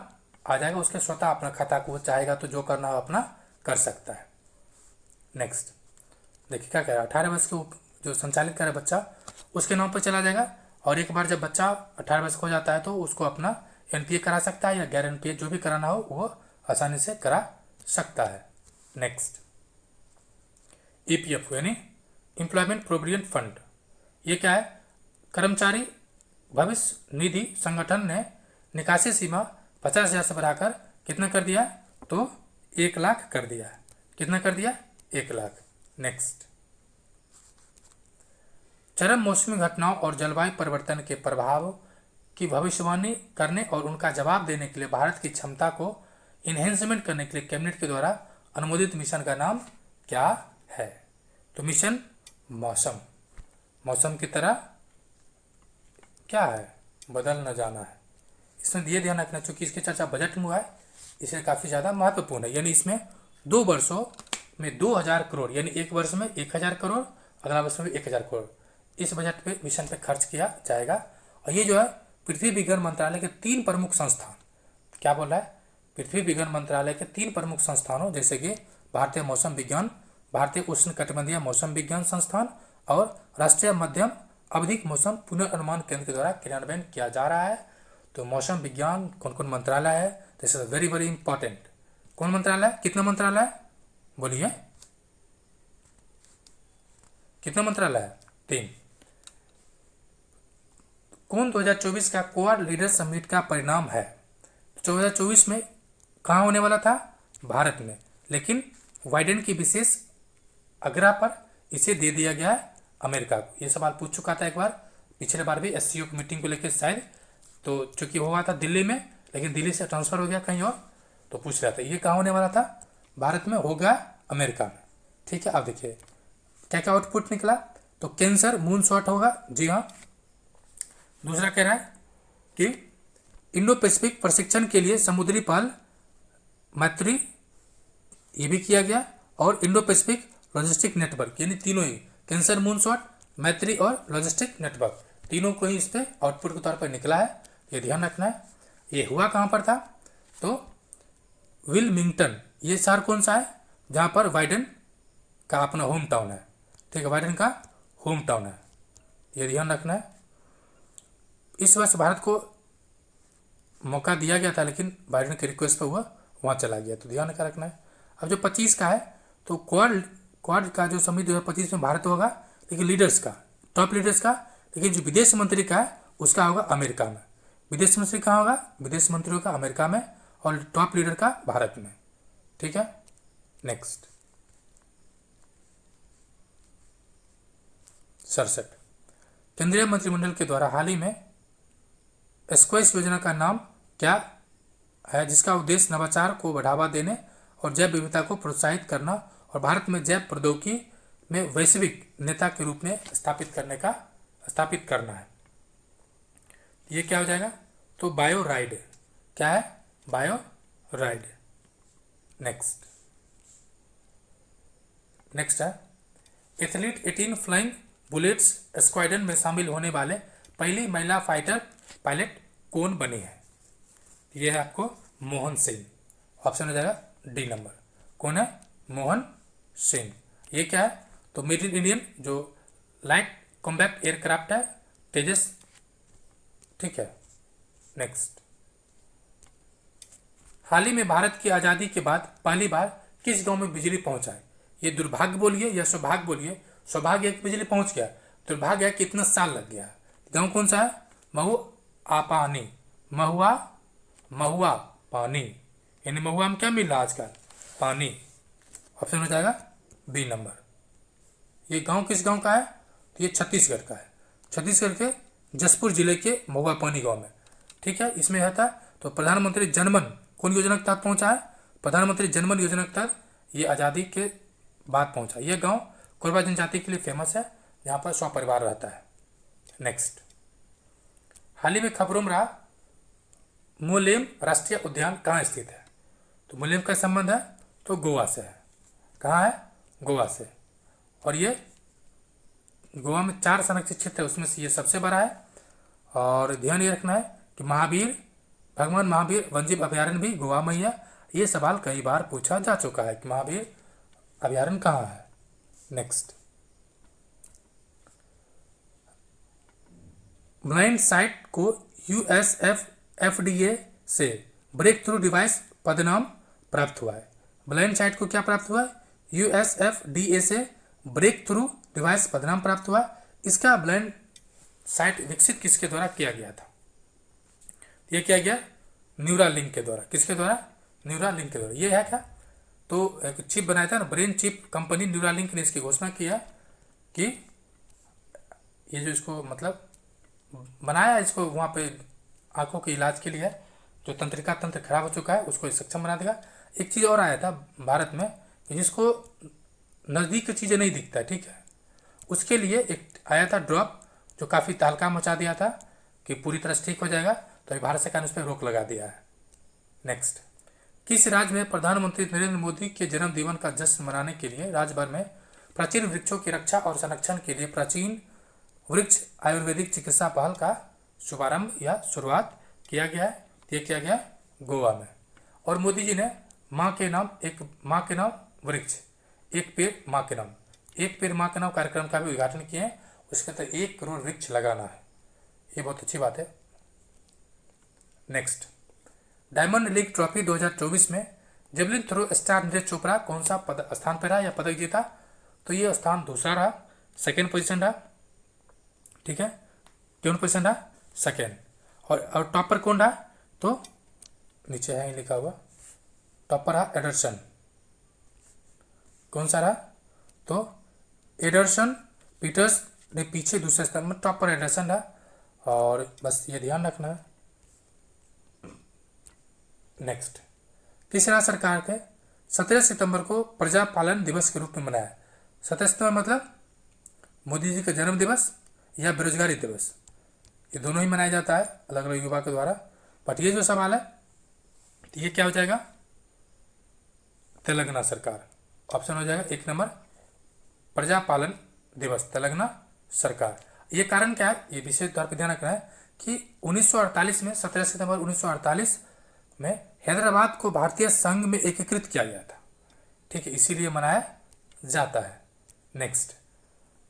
आ जाएगा, उसके स्वतः अपना खाता को वो चाहेगा तो जो करना हो अपना कर सकता है। नेक्स्ट देखिए क्या कह रहा है, 18 वर्ष के जो संचालित करे बच्चा उसके नाम पर चला जाएगा। और एक बार जब बच्चा 18 वर्ष हो जाता है तो उसको अपना NPA करा सकता है या गैर NPA जो भी कराना हो वो आसानी से करा सकता है। नेक्स्ट, EPF यानी एम्प्लॉयमेंट प्रोविडेंट फंड, ये क्या है? कर्मचारी भविष्य निधि संगठन ने निकासी सीमा 50,000 से बढ़ाकर कितना कर दिया? तो 1 लाख कर दिया। कितना कर दिया? 1 लाख। नेक्स्ट, चरम मौसमी घटनाओं और जलवायु परिवर्तन के प्रभाव की भविष्यवाणी करने और उनका जवाब देने के लिए भारत की क्षमता को इन्हेंसमेंट करने के लिए कैबिनेट के द्वारा अनुमोदित मिशन का नाम क्या है? तो मिशन मौसम। मौसम की तरह क्या है? बदल न जाना है। इसमें ये ध्यान रखना, चूंकि इसकी चर्चा बजट में हुआ है इसलिए काफ़ी ज़्यादा महत्वपूर्ण है। यानी इसमें 2 वर्षों में 2000 करोड़, यानी एक वर्ष में 1000 करोड़, अगला वर्ष में भी 1000 करोड़ इस बजट पे मिशन पे खर्च किया जाएगा। और ये जो है पृथ्वी विज्ञान मंत्रालय के 3 प्रमुख संस्थान, क्या बोल रहा है? पृथ्वी विज्ञान मंत्रालय के 3 प्रमुख संस्थानों जैसे कि भारतीय मौसम विज्ञान, भारतीय उष्णकटिबंधीय मौसम विज्ञान संस्थान और राष्ट्रीय मध्यम अवधिक मौसम पुनर्नुमान केंद्र के द्वारा क्रियान्वयन किया जा रहा है। तो मौसम विज्ञान कौन कौन मंत्रालय है? This is very very important. कौन मंत्रालय? कितना मंत्रालय है? बोलिए, कितना मंत्रालय है? 3। कौन 2024 का क्वाड लीडर समिट का परिणाम है? 2024 में कहाँ होने वाला था? भारत में, लेकिन बाइडेन की विशेष आग्रह पर इसे दे दिया गया है अमेरिका को। ये सवाल पूछ चुका था एक बार, पिछले बार भी SCO की मीटिंग को लेकर शायद, तो चूंकि हुआ था दिल्ली में लेकिन दिल्ली से ट्रांसफर हो गया कहीं और, तो पूछ रहा था ये कहाँ होने वाला था? भारत में, होगा अमेरिका में। ठीक है, अब देखिए क्या क्या आउटपुट निकला। तो कैंसर मून शॉट होगा, जी हाँ। दूसरा कह रहा है कि इंडो पैसिफिक प्रशिक्षण के लिए समुद्री पहल मैत्री ये भी किया गया, और इंडो पैसिफिक लॉजिस्टिक नेटवर्क, यानी तीनों ही कैंसर मूनशॉट, मैत्री और लॉजिस्टिक नेटवर्क, तीनों को ही इस पर आउटपुट के तौर पर निकला है, ये ध्यान रखना है। ये हुआ कहाँ पर था, तो विलमिंगटन, ये शहर कौन सा है, जहाँ पर बाइडेन का अपना होम टाउन है, ठीक है, बाइडेन का होम टाउन है, ये ध्यान रखना है। इस वर्ष भारत को मौका दिया गया था, लेकिन बाइडेन के रिक्वेस्ट पर हुआ वहाँ चला गया, तो ध्यान रखना है। अब जो 25 का है, तो क्वाड का जो समिट 2025 में भारत होगा, लेकिन लीडर्स का, टॉप लीडर्स का, लेकिन जो विदेश मंत्री का है उसका होगा अमेरिका में। विदेश मंत्री कहाँ होगा, विदेश मंत्रियों का अमेरिका में, और टॉप लीडर का भारत में, ठीक है। नेक्स्ट 67, केंद्रीय मंत्रिमंडल के द्वारा हाल ही में स्क्वैश योजना का नाम क्या है, जिसका उद्देश्य नवाचार को बढ़ावा देने और जैव विविधता को प्रोत्साहित करना और भारत में जैव प्रौद्योगिकी में वैश्विक नेता के रूप में स्थापित करना है। ये क्या हो जाएगा, तो बायो राइड, क्या है, बायो राइड। नेक्स्ट है एथलीट 18 फ्लाइंग बुलेट्स स्क्वाड्रन में शामिल होने वाले पहली महिला फाइटर पायलट कौन बनी है। ये है आपको मोहन सिंह, ऑप्शन हो जाएगा डी नंबर, कौन है, मोहन सिंह। ये क्या है, तो मेड इन इंडियन जो लाइट कॉम्बैट एयरक्राफ्ट है, तेजस, ठीक है। नेक्स्ट, हाल ही में भारत की आज़ादी के बाद पहली बार किस गांव में बिजली पहुंचा है। ये दुर्भाग्य बोलिए या सौभाग्य बोलिए, सौभाग्य है कि बिजली पहुंच गया, दुर्भाग्य है कि कितना साल लग गया। गांव कौन सा है, महुआ पानी, महुआ पानी, यानी महुआ में क्या मिल रहा है आजकल, पानी, ऑप्शन हो जाएगा बी नंबर। ये गांव किस गांव का है, तो ये छत्तीसगढ़ का है, छत्तीसगढ़ के जसपुर जिले के महुआ पानी गांव में, ठीक है। इसमें है था, तो प्रधानमंत्री जनमन कौन योजना के तहत पहुंचा है, प्रधानमंत्री जनमन योजना के तहत ये आज़ादी के बाद पहुंचा। ये गांव कोरबा जनजाति के लिए फेमस है, यहाँ पर 100 परिवार रहता है। नेक्स्ट, हाल ही में खबरों में रहा मोलेम राष्ट्रीय उद्यान कहाँ स्थित है। तो मोलेम का संबंध है तो गोवा से है, कहाँ है, गोवा से, और ये गोवा में 4 संरक्षित क्षेत्र है, उसमें से ये सबसे बड़ा है। और ध्यान ये रखना है कि भगवान महावीर वन्यजीव अभयारण्य भी गोवा में ही है। ये सवाल कई बार पूछा जा चुका है कि महावीर अभयारण्य कहाँ है। नेक्स्ट, ब्लाइंड साइट को यूएसएफडीए से ब्रेक थ्रू डिवाइस पदनाम प्राप्त हुआ है। ब्लाइंड साइट को क्या प्राप्त हुआ है, यूएसएफडीए से ब्रेक थ्रू डिवाइस पदनाम प्राप्त हुआ। इसका ब्लाइंड साइट विकसित किसके द्वारा किया गया था, यह किया गया न्यूरालिंक के द्वारा। किसके द्वारा, न्यूरालिंक के द्वारा। ये है क्या, तो एक चिप बनाया था ना, ब्रेन चिप कंपनी न्यूरालिंक ने इसकी घोषणा किया कि ये जो इसको मतलब बनाया, इसको वहाँ पे आंखों के इलाज के लिए जो तंत्रिका तंत्र खराब हो चुका है उसको सक्षम बना देगा। एक चीज़ और आया था भारत में कि जिसको नज़दीक की चीज़ें नहीं दिखता, ठीक है, उसके लिए एक आया था ड्रॉप जो काफ़ी तहलका मचा दिया था कि पूरी तरह से ठीक हो जाएगा, तो अभी भारत सरकार ने उस पर रोक लगा दिया है। नेक्स्ट, किस राज्य में प्रधानमंत्री नरेंद्र मोदी के जन्मदिन का जश्न मनाने के लिए राज्य भर में प्राचीन वृक्षों की रक्षा और संरक्षण के लिए प्राचीन वृक्ष आयुर्वेदिक चिकित्सा पहल का शुभारंभ या शुरुआत किया गया है। ये किया गया गोवा में। और मोदी जी ने माँ के नाम वृक्ष, एक पेड़ माँ के नाम कार्यक्रम का भी उद्घाटन किए हैं। उसके तहत 1 करोड़ वृक्ष लगाना है, ये बहुत अच्छी बात है। नेक्स्ट, डायमंड लीग ट्रॉफी 2024 में javelin throw star Neeraj Chopra कौन सा स्थान पर रहा या पदक जीता, तो ये स्थान दूसरा रहा, सेकेंड पोजीशन रहा, ठीक है, कौन पोजीशन रहा, सेकेंड। और टॉपर कौन रहा, तो नीचे है लिखा हुआ, टॉपर रहा एडरसन। कौन सा रहा, तो एडरसन पीटर्स ने पीछे दूसरे स्थान में, टॉपर एडरसन रहा। और बस ये ध्यान रखना है। नेक्स्ट, किस राज्य सरकार के 17 सितंबर को प्रजा पालन दिवस के रूप में मनाया। 17 सितंबर मतलब मोदी जी का जन्म दिवस या बेरोजगारी दिवस, ये दोनों ही मनाया जाता है अलग अलग युवा के द्वारा। बट ये जो सवाल है तो ये क्या हो जाएगा, तेलंगाना सरकार। ऑप्शन हो जाएगा 1 नंबर प्रजापालन दिवस, तेलंगाना सरकार। ये कारण क्या है, ये विशेष तौर पर ध्यान रखना है कि 1948 में 17 सितंबर 1948 में हैदराबाद को भारतीय संघ में एकीकृत किया गया था, ठीक है, इसीलिए मनाया जाता है। नेक्स्ट,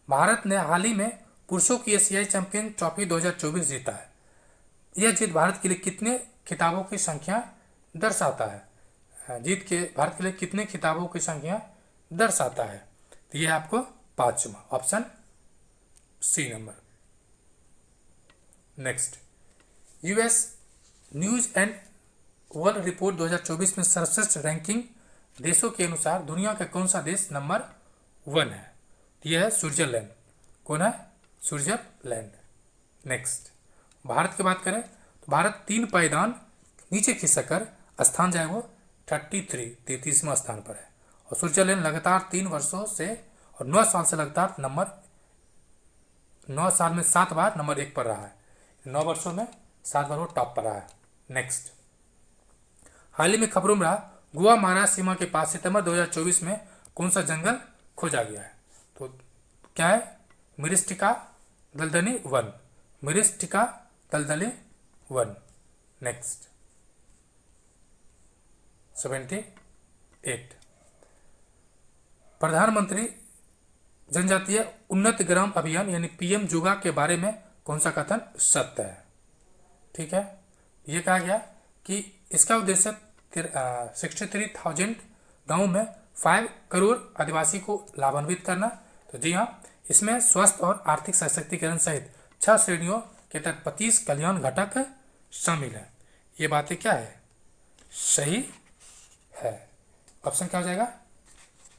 भारत ने हाल ही में पुरुषों की एशियाई चैंपियन ट्रॉफी 2024 जीता है। यह जीत भारत के लिए कितने खिताबों की संख्या दर्शाता है, जीत के भारत के लिए कितने खिताबों की संख्या दर्शाता है, तो यह आपको 5वां option C number. Next, US news and world report 2024 में सर्वश्रेष्ठ रैंकिंग देशों के अनुसार दुनिया का कौन सा देश नंबर 1 है, यह है स्विट्जरलैंड। कौन है, स्विट्जरलैंड। नेक्स्ट, भारत की बात करें तो भारत 3 पायदान नीचे खिसक स्थान जाए वो 33वां स्थान पर है, और स्विट्जरलैंड लगातार 3 वर्षों से और 9 साल से लगातार 9 साल में 7 बार नंबर 1 पर रहा है, 9 वर्षों में 7 बार वो टॉप पर रहा है। नेक्स्ट, हाल ही में खबरों में रहा गोवा महाराष्ट्र सीमा के पास सितंबर 2024 में कौन सा जंगल खोजा गया है, तो क्या है, मिरिस्टिका दलदली वन, मिरिस्टिका दलदली वन। नेक्स्ट, 78, प्रधानमंत्री जनजातीय उन्नत ग्राम अभियान यानी पीएम जुगा के बारे में कौन सा कथन सत्य है, ठीक है। ये कहा गया कि इसका उद्देश्य 63,000 गाँव में 5 करोड़ आदिवासी को लाभान्वित करना। तो जी हाँ, इसमें स्वास्थ्य और आर्थिक सशक्तिकरण सहित 6 श्रेणियों के तहत 25 कल्याण घटक शामिल है। ये बातें क्या है, सही है। ऑप्शन क्या हो जाएगा,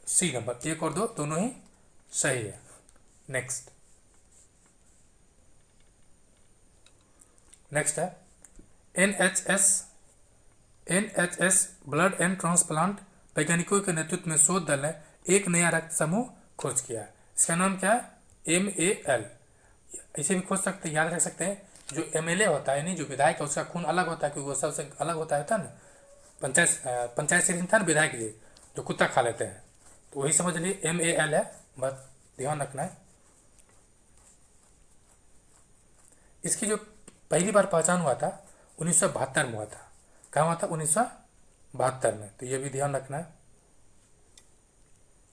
सी नंबर। 1 और 2 दोनों ही सही है। नेक्स्ट है एनएचएस ब्लड एंड ट्रांसप्लांट वैज्ञानिकों के नेतृत्व में शोध दल ने एक नया रक्त समूह खोज किया है। इसका नाम क्या है, MAL। इसे भी खोज सकते हैं, याद रख सकते हैं। जो MLA होता है, नहीं जो विधायक है, उसका खून अलग होता है क्योंकि वो सबसे अलग होता है ना। पंचायत से था ना विधायक जी जो कुत्ता खा लेते हैं, तो वही समझ लीजिए MAL है, बस ध्यान रखना है। इसकी जो पहली बार पहचान हुआ था 1972 में हुआ था। कहाँ हुआ था, 1972 में, तो ये भी ध्यान रखना है।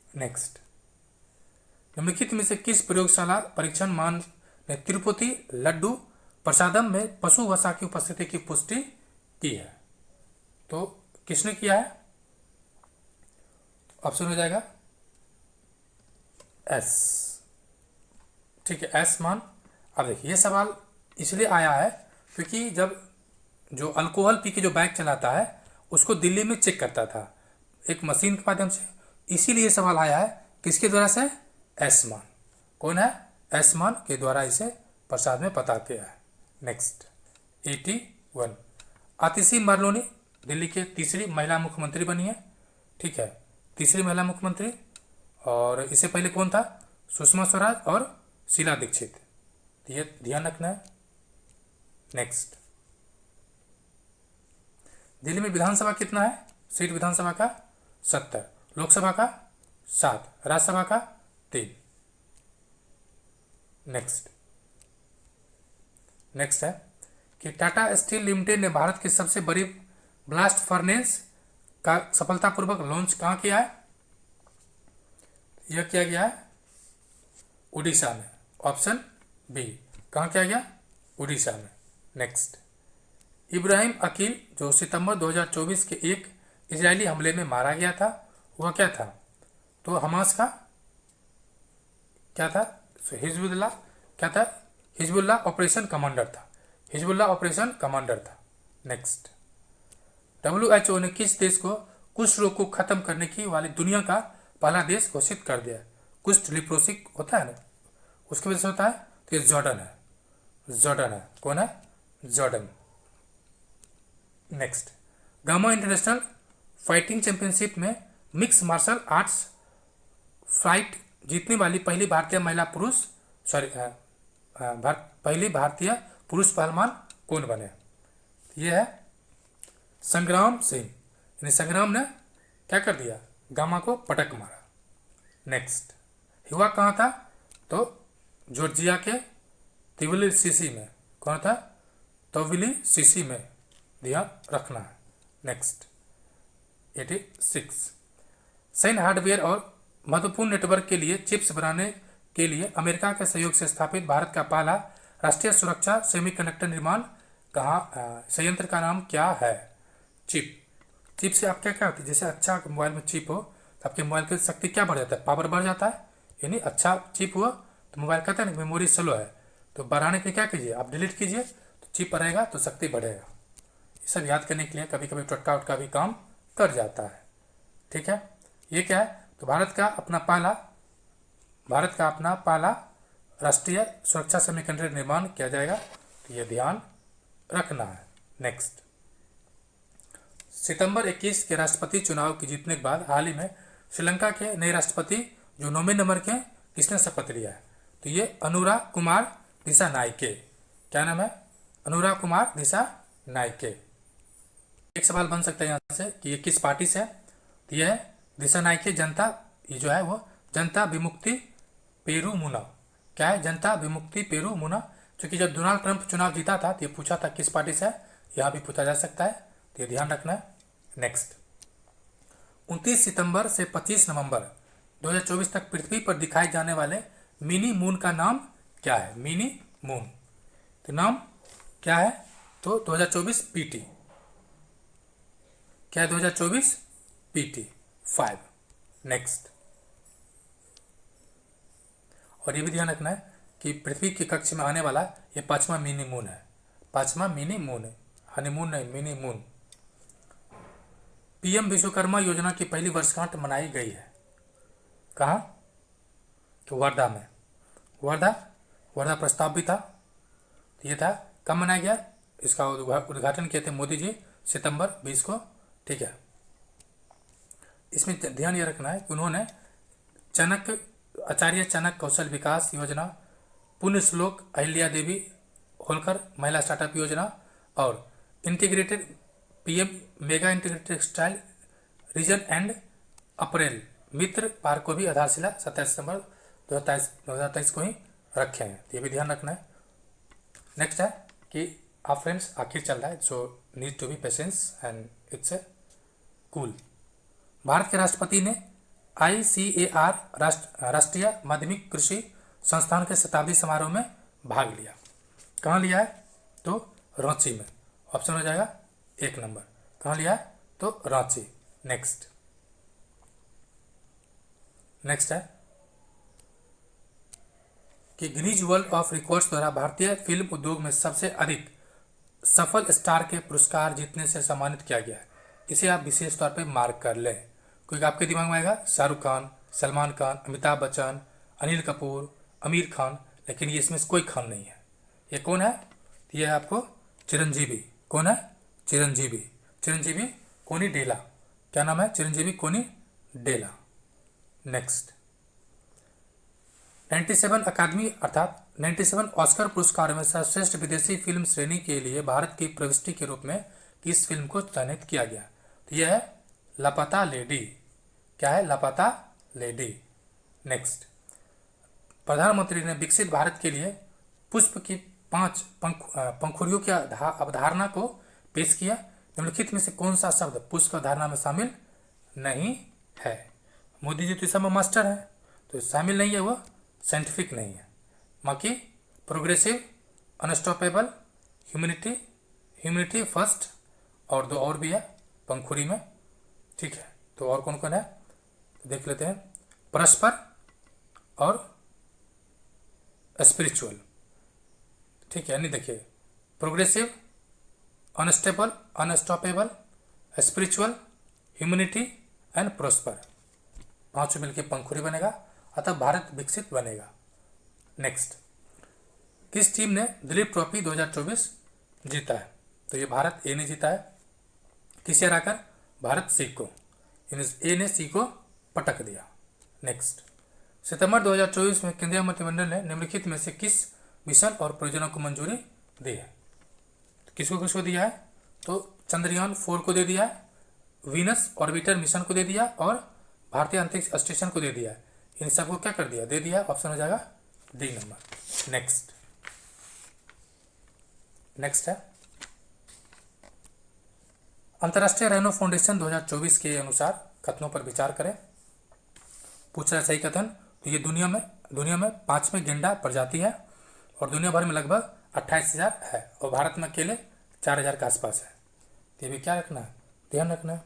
नेक्स्ट, निम्नलिखित में से किस प्रयोगशाला परीक्षण मान ने तिरुपति लड्डू प्रसादम में पशु वसा की उपस्थिति की पुष्टि की है, तो किसने किया है, ऑप्शन हो जाएगा S, ठीक है, S मान। अब देखिए ये सवाल इसलिए आया है क्योंकि जब जो अल्कोहल पी के जो बाइक चलाता है उसको दिल्ली में चेक करता था एक मशीन के माध्यम से, इसीलिए ये सवाल आया है किसके द्वारा से, S मान। कौन है, S मान के द्वारा इसे प्रसाद में पता किया है। नेक्स्ट, 81, आतिशी मारलोनी दिल्ली के तीसरी महिला मुख्यमंत्री बनी है, ठीक है, तीसरी महिला मुख्यमंत्री। और इससे पहले कौन था, सुषमा स्वराज और शीला दीक्षित, ये ध्यान रखना है। नेक्स्ट, दिल्ली में विधानसभा कितना है, सीट विधानसभा का 70, लोकसभा का 7, राज्यसभा का 3। नेक्स्ट है कि टाटा स्टील लिमिटेड ने भारत की सबसे बड़ी ब्लास्ट फर्नेस का सफलतापूर्वक लॉन्च कहाँ किया है, यह किया गया है उड़ीसा में, ऑप्शन बी। कहाँ किया गया, उड़ीसा में। नेक्स्ट, इब्राहिम अकील जो सितंबर 2024 के एक इजरायली हमले में मारा गया था, वह क्या था, तो हमास का क्या था, हिजबुल्लाह क्या था, हिजबुल्लाह ऑपरेशन कमांडर था, हिजबुल्लाह ऑपरेशन कमांडर था। नेक्स्ट, WHO ने किस देश को कुष्ठ रोग को खत्म करने की वाली दुनिया का पहला देश घोषित कर दिया, कुष्ठ लिप्रोसिक होता है ना, उसकी वजह से होता है, तो ये जॉर्डन है, जॉर्डन है। कौन है, Jordan. Next, gamma international fighting championship में मिक्स मार्शल आर्ट्स फाइट जीतने वाली पहली भारतीय पुरुष पहलवान कौन बने? ये है संग्राम सिंह, यानी संग्राम ने क्या कर दिया, गामा को पटक मारा। नेक्स्ट, हुआ कहाँ था? तो जॉर्जिया के तिबिलिसी में। कौन था? तिबिलिसी में, ध्यान रखना है। नेक्स्ट 86, सैन्य हार्डवेयर और महत्वपूर्ण नेटवर्क के लिए चिप्स बनाने के लिए अमेरिका के सहयोग से स्थापित भारत का पहला राष्ट्रीय सुरक्षा सेमीकंडक्टर निर्माण संयंत्र का नाम क्या है? चिप। चिप से आप क्या क्या होती है, जैसे अच्छा मोबाइल में चिप हो तो आपके मोबाइल की शक्ति क्या बढ़ जाता है, पावर बढ़ जाता है। यानी अच्छा चिप हुआ तो मोबाइल कहता है ना मेमोरी स्लो है, तो बढ़ाने के क्या कीजिए, आप डिलीट कीजिए तो चिप रहेगा तो शक्ति बढ़ेगा। ये सब याद करने के लिए कभी कभी टटका उटका भी काम कर जाता है। ठीक है, ये क्या है? तो भारत का अपना पहला राष्ट्रीय सुरक्षा सेमीकंडक्टर निर्माण किया जाएगा, तो ये ध्यान रखना है। नेक्स्ट, सितंबर 21 के राष्ट्रपति चुनाव की जीतने के बाद हाल ही में श्रीलंका के नए राष्ट्रपति जो 9वें नंबर के, किसने शपथ लिया है? तो ये अनुरा कुमार दिसानायके। क्या नाम है? अनुरा कुमार दिसानायके। एक सवाल बन सकता है यहाँ से कि ये किस पार्टी से है? तो ये है दिसानायके जनता, ये जो है वो जनता विमुक्ति पेरुमुना। क्या है? जनता विमुक्ति पेरुमुना। क्योंकि जब डोनाल्ड ट्रंप चुनाव जीता था तो ये पूछा था किस पार्टी से है, यहाँ भी पूछा जा सकता है, तो ये ध्यान रखना है। नेक्स्ट, 29 सितंबर से 25 नवंबर 2024 तक पृथ्वी पर दिखाए जाने वाले मिनी मून का नाम क्या है? मिनी मून, तो नाम क्या है? तो 2024 पीटी। क्या है? 2024 पीटी 5। नेक्स्ट, और ये भी ध्यान रखना है कि पृथ्वी के कक्ष में आने वाला ये 5वां मिनी मून है। 5वां मिनी मून है, हनीमून नहीं, मिनी मून। पीएम विश्वकर्मा योजना की पहली वर्षगांठ मनाई गई है कहाँ? तो वर्धा में। वर्धा प्रस्ताव भी था, तो ये था कब मनाया गया? इसका उद्घाटन किए थे मोदी जी सितंबर 20 को। ठीक है, इसमें ध्यान ये रखना है कि उन्होंने आचार्य चाणक्य कौशल विकास योजना, पुण्य श्लोक अहिल्या देवी होलकर महिला स्टार्टअप योजना और integrated PM mega integrated textile reason and April Mitra park को भी आधारशिला 27 सितंबर 2023 को ही रखे हैं, ये भी ध्यान रखना है। नेक्स्ट है कि आप फ्रेंड्स आखिर चल रहा है, so need to be patience and it's a cool. Bharat के राष्ट्रपति ने ICAR राष्ट्रीय माध्यमिक कृषि संस्थान के शताब्दी समारोह में भाग लिया। कहाँ लिया है? तो रांची में। ऑप्शन हो जाएगा 1 नंबर। कहाँ लिया है? तो रांची। नेक्स्ट है कि गिनीज वर्ल्ड ऑफ रिकॉर्ड्स द्वारा भारतीय फिल्म उद्योग में सबसे अधिक सफल स्टार के पुरस्कार जीतने से सम्मानित किया गया है। इसे आप विशेष तौर पे मार्क कर लें, क्योंकि आपके दिमाग में आएगा शाहरुख खान, सलमान खान, अमिताभ बच्चन, अनिल कपूर, आमिर खान, लेकिन ये इसमें से कोई खान नहीं है। ये कौन है? ये है आपको चिरंजीवी। कौन है? चिरंजीवी कोनी डेला। क्या नाम है? चिरंजीवी कोनी डेला। नेक्स्ट, 97 अकादमी अर्थात 97 ऑस्कर पुरस्कार में सर्वश्रेष्ठ विदेशी फिल्म श्रेणी के लिए भारत की प्रविष्टि के रूप में किस फिल्म को चयनित किया गया? तो यह है लापता लेडी। क्या है? लापता लेडी। नेक्स्ट, प्रधानमंत्री ने विकसित भारत के लिए पुष्प की 5 पंखुड़ियों की अवधारणा को पेश किया। निम्नलिखित में से कौन सा शब्द पुष्प की अवधारणा में शामिल नहीं है? मोदी जी तो इस समय मास्टर है, तो शामिल नहीं है, वो साइंटिफिक नहीं है। बाकी प्रोग्रेसिव, अनस्टॉपेबल, ह्यूमनिटी फर्स्ट, और 2 और भी है पंखुड़ी में। ठीक है, तो और कौन कौन है तो देख लेते हैं। परस्पर और स्पिरिचुअल। ठीक है, यानी देखिए progressive, unstable, unstoppable, spiritual, humanity and prosper, 5 मिलकर पंखुड़ी बनेगा, अतः भारत विकसित बनेगा। नेक्स्ट, किस टीम ने दिलीप ट्रॉफी 2024 जीता है? तो ये भारत ए ने जीता है। किसे हराकर? भारत सी को। ए ने सी को पटक दिया। नेक्स्ट, सितंबर 2024 में केंद्रीय मंत्रिमंडल ने निम्नलिखित में से किस मिशन और परियोजना को मंजूरी दी है। किसको किसको दिया है? तो चंद्रयान 4 को दे दिया है, वीनस ऑर्बिटर मिशन को दे दिया और भारतीय अंतरिक्ष स्टेशन को दे दिया है। इन सबको क्या कर दिया? दे दिया। ऑप्शन हो जाएगा डी नंबर। नेक्स्ट नेक्स्ट है अंतर्राष्ट्रीय रेनो फाउंडेशन 2024 के अनुसार कथनों पर विचार करें। पूछ रहा है सही कथन। तो ये दुनिया में 5वें गेंडा प्रजाति है और दुनिया भर में लगभग 28,000 है और भारत में अकेले 4,000 के आसपास है। तो ये भी क्या रखना है? ध्यान रखना है।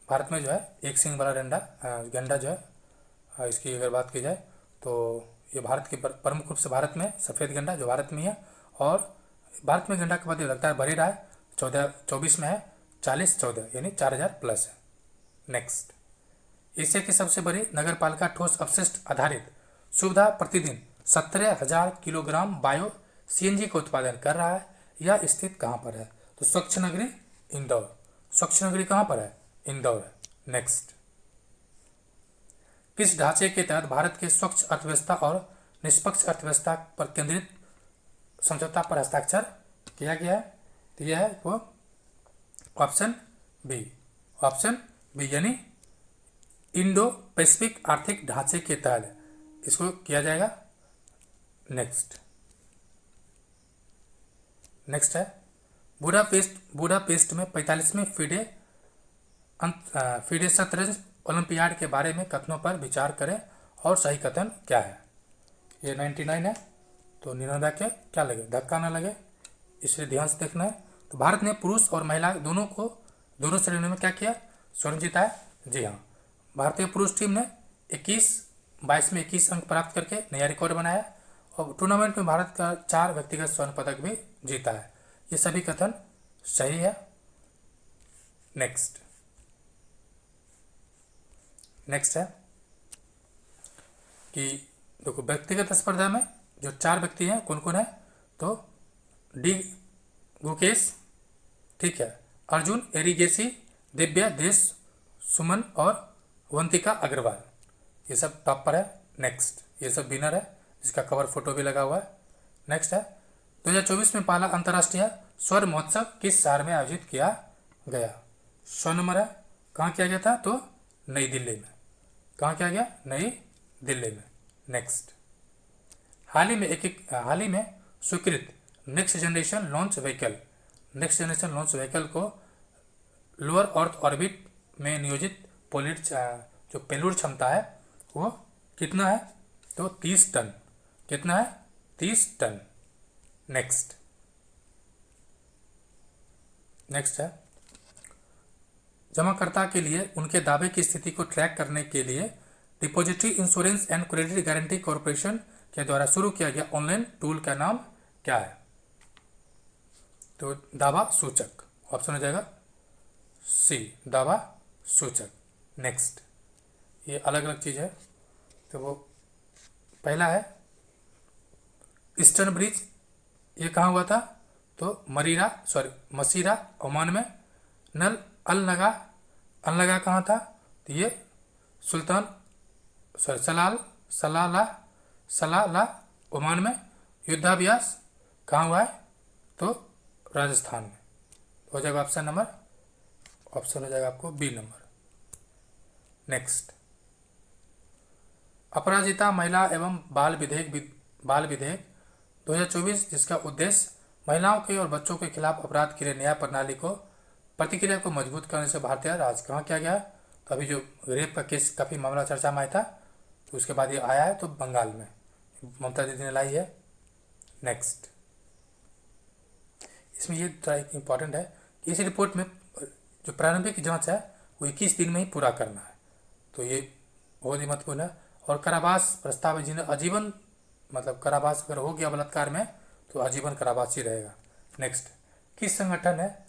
भारत में जो है एक सींग वाला गेंडा जो है, इसकी अगर बात की जाए तो ये भारत के प्रमुख रूप से भारत में सफ़ेद गेंडा जो भारत में है, और भारत में गेंडा के बाद लगता है बढ़ ही रहा है। 24 में है 40-14 यानी 4,000 प्लस है। नेक्स्ट, एशिया की सबसे बड़ी नगर पालिका ठोस अपशिष्ट आधारित सुविधा प्रतिदिन 17,000 किलोग्राम बायो CNG का उत्पादन कर रहा है। यह स्थित कहाँ पर है? तो स्वच्छ नगरी इंदौर। स्वच्छ नगरी कहाँ पर है? इंदौर है। नेक्स्ट, किस ढांचे के तहत भारत के स्वच्छ अर्थव्यवस्था और निष्पक्ष अर्थव्यवस्था पर केंद्रित समझौता पर हस्ताक्षर किया गया है? तो यह है वो ऑप्शन बी। ऑप्शन बी यानी इंडो पैसिफिक आर्थिक ढांचे के तहत इसको किया जाएगा। नेक्स्ट है बुडापेस्ट में 45वें फीडे शतरंज ओलंपियाड के बारे में कथनों पर विचार करें और सही कथन क्या है? ये 99 है तो 99 के क्या लगे? धक्का ना लगे, इसलिए ध्यान से देखना है। तो भारत ने पुरुष और महिला दोनों श्रेणियों में क्या किया? स्वर्ण जीता है। जी हाँ, भारतीय पुरुष टीम ने 22 में 21 अंक प्राप्त करके नया रिकॉर्ड बनाया और टूर्नामेंट में भारत का 4 व्यक्तिगत स्वर्ण पदक भी जीता है। ये सभी कथन सही है। नेक्स्ट है कि देखो व्यक्तिगत स्पर्धा में जो 4 व्यक्ति हैं कौन कौन है? तो डी गुकेश, ठीक है, अर्जुन एरिगेसी, दिव्या देश, सुमन और वंतिका अग्रवाल, ये सब टॉप पर है। नेक्स्ट, ये सब विनर है, इसका कवर फोटो भी लगा हुआ है। नेक्स्ट है 2024 में पहला अंतर्राष्ट्रीय स्वर महोत्सव किस शहर में आयोजित किया गया? 100 नंबर है। कहाँ किया गया था? तो नई दिल्ली में। कहाँ किया गया? नई दिल्ली में। नेक्स्ट, हाल ही में स्वीकृत नेक्स्ट जनरेशन लॉन्च व्हीकल को लोअर अर्थ ऑर्बिट में नियोजित जो पेलोड क्षमता है वो कितना है? तो 30 टन। कितना है? 30 टन। नेक्स्ट है जमाकर्ता के लिए उनके दावे की स्थिति को ट्रैक करने के लिए depository insurance and credit guarantee corporation के द्वारा शुरू किया गया ऑनलाइन टूल का नाम क्या है? तो दावा सूचक। ऑप्शन हो जाएगा सी, दावा सूचक। नेक्स्ट, ये अलग अलग चीज़ है। तो वो पहला है ईस्टर्न ब्रिज, ये कहाँ हुआ था? तो मसीरा ओमान में। अल नगा कहाँ था? तो ये सलाला ओमान में। युद्धाभ्यास कहाँ हुआ है? तो राजस्थान में। हो जाएगा ऑप्शन हो जाएगा आपको बी नंबर। नेक्स्ट, अपराजिता महिला एवं बाल विधेयक 2024 जिसका उद्देश्य महिलाओं के और बच्चों के खिलाफ अपराध के लिए न्याय प्रणाली को प्रतिक्रिया को मजबूत करने से भारतीय राज्य कहाँ किया गया? तो अभी जो रेप का केस काफ़ी मामला चर्चा में आया था तो उसके बाद ये आया है तो बंगाल में ममता दीदी ने लाई है। नेक्स्ट, इसमें ये थोड़ा इम्पॉर्टेंट है कि इस रिपोर्ट में जो प्रारंभिक जांच है वो 21 दिन में ही पूरा करना है, तो ये बहुत ही महत्वपूर्ण है। और कारावास प्रस्ताव आजीवन, मतलब कारावास अगर हो गया बलात्कार में तो आजीवन कारावास ही रहेगा। नेक्स्ट, किस संगठन है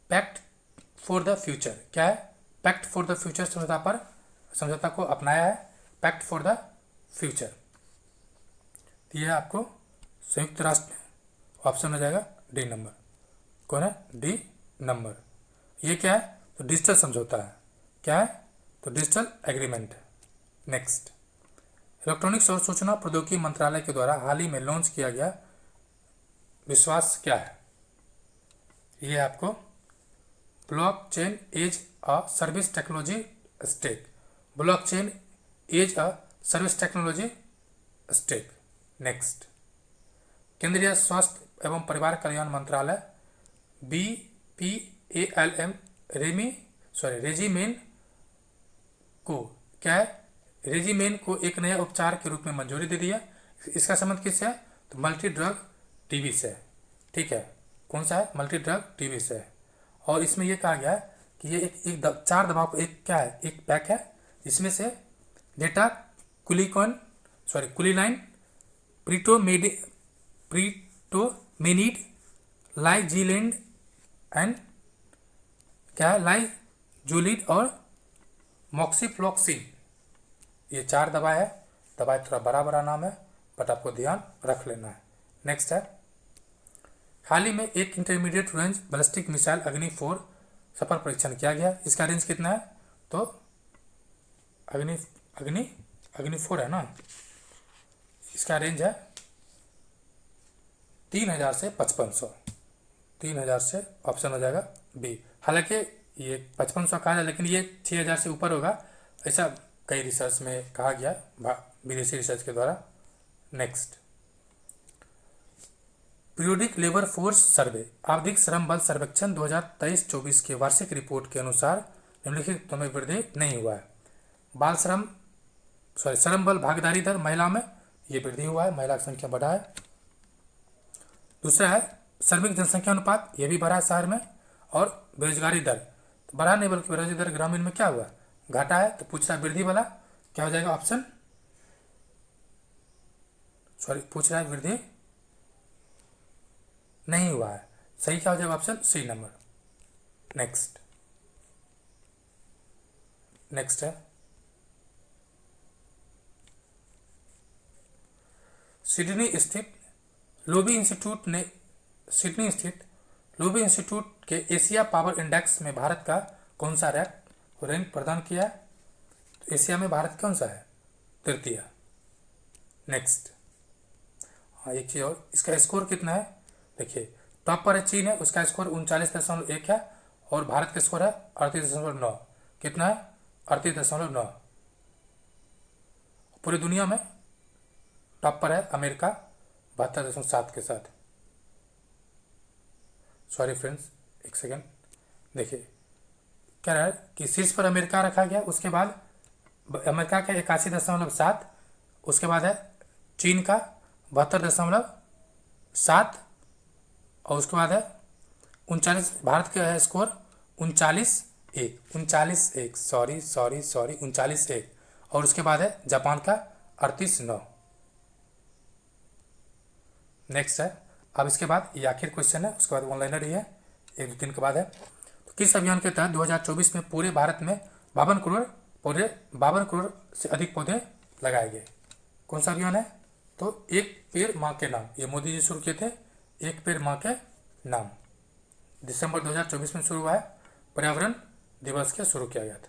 पैक्ट फॉर द फ्यूचर? क्या है? पैक्ट फॉर द फ्यूचर समझौता को अपनाया है। पैक्ट फॉर द फ्यूचर, ये आपको संयुक्त राष्ट्र में। ऑप्शन हो जाएगा डी नंबर। कौन है? D number. ये क्या है? तो डिजिटल समझौता है। क्या है? तो डिजिटल एग्रीमेंट है। नेक्स्ट, इलेक्ट्रॉनिक्स और सूचना प्रौद्योगिकी मंत्रालय के द्वारा हाल ही में लॉन्च किया गया विश्वास क्या है? ये आपको blockchain as a service technology stack. Blockchain as a service technology stack. Next, केंद्रीय स्वास्थ्य एवं परिवार कल्याण मंत्रालय BPALM रेजिमेन को क्या है? रेजिमेन को एक नया उपचार के रूप में मंजूरी दे दिया। इसका संबंध किससे है? तो मल्टी ड्रग टीबी से है। ठीक है, कौन सा है? मल्टी ड्रग टीबी से है। और इसमें ये कहा गया है कि ये चार दवाओं को एक क्या है? एक पैक है, इसमें से डेटा कुलिनाइन, प्रीटोमेनिड, लाइजीलैंड एंड क्या है? लाइजूलिड और मॉक्सीफ्लॉक्सिन, ये चार दवा है। दवाई थोड़ा बड़ा बड़ा नाम है, बट आपको ध्यान रख लेना है। नेक्स्ट है, हाल ही में एक इंटरमीडिएट रेंज बैलिस्टिक मिसाइल अग्नि 4 सफल परीक्षण किया गया। इसका रेंज कितना है? तो अग्नि 4 है ना, इसका रेंज है 3000 से 5500। 3000 से ऑप्शन हो जाएगा बी। हालांकि ये 5500 कहा है, लेकिन ये 6000 से ऊपर होगा, ऐसा कई रिसर्च में कहा गया, विदेशी रिसर्च के द्वारा। Next, periodic labour force survey आवधिक श्रम बल सर्वेक्षण 2023-24 के वार्षिक रिपोर्ट के अनुसार निम्नलिखित में वृद्धि नहीं हुआ है। श्रम बल भागीदारी दर महिला में ये वृद्धि हुआ है, महिला की संख्या बढ़ा है। दूसरा है श्रमिक जनसंख्या अनुपात, ये भी बढ़ा है शहर में। और बेरोजगारी दर तो बढ़ा नहीं, बल्कि बेरोजगारी दर ग्रामीण में क्या हुआ? घटा है। तो पूछ रहा है वृद्धि वाला क्या हो जाएगा? ऑप्शन पूछ रहा है वृद्धि नहीं हुआ है, सही क्या हो जाएगा? Option C number. नेक्स्ट है सिडनी स्थित लोबी इंस्टीट्यूट के एशिया पावर इंडेक्स में भारत का कौन सा रैंक प्रदान किया? तो एशिया में भारत कौन सा है? तृतीय। नेक्स्ट, हाँ एक चीज और, इसका स्कोर कितना है? देखिए, टॉप पर है चीन है, उसका स्कोर 39.1 है, और भारत का स्कोर है 38.9। कितना है? 38.9। पूरी दुनिया में टॉप पर है अमेरिका 72.7 के साथ। सॉरी फ्रेंड्स, एक सेकेंड, देखिए क्या रहा है कि शीर्ष पर अमेरिका रखा गया, उसके बाद अमेरिका का 81.7, उसके बाद है चीन का 72.7, और उसके बाद है 39। भारत का है स्कोर 39.1, सॉरी 39.1, और उसके बाद है जापान का 38.9। नेक्स्ट है, अब इसके बाद ये आखिर क्वेश्चन है, उसके बाद ऑनलाइनर ही है, 1-2-3 के बाद है। तो किस अभियान के तहत 2024 में पूरे भारत में 52 करोड़ से अधिक पौधे लगाए गए? कौन सा अभियान है? तो एक पेड़ माँ के नाम, ये मोदी जी शुरू किए थे। एक पेड़ माँ के नाम दिसंबर 2024 में शुरू हुआ है, पर्यावरण दिवस के शुरू किया गया था।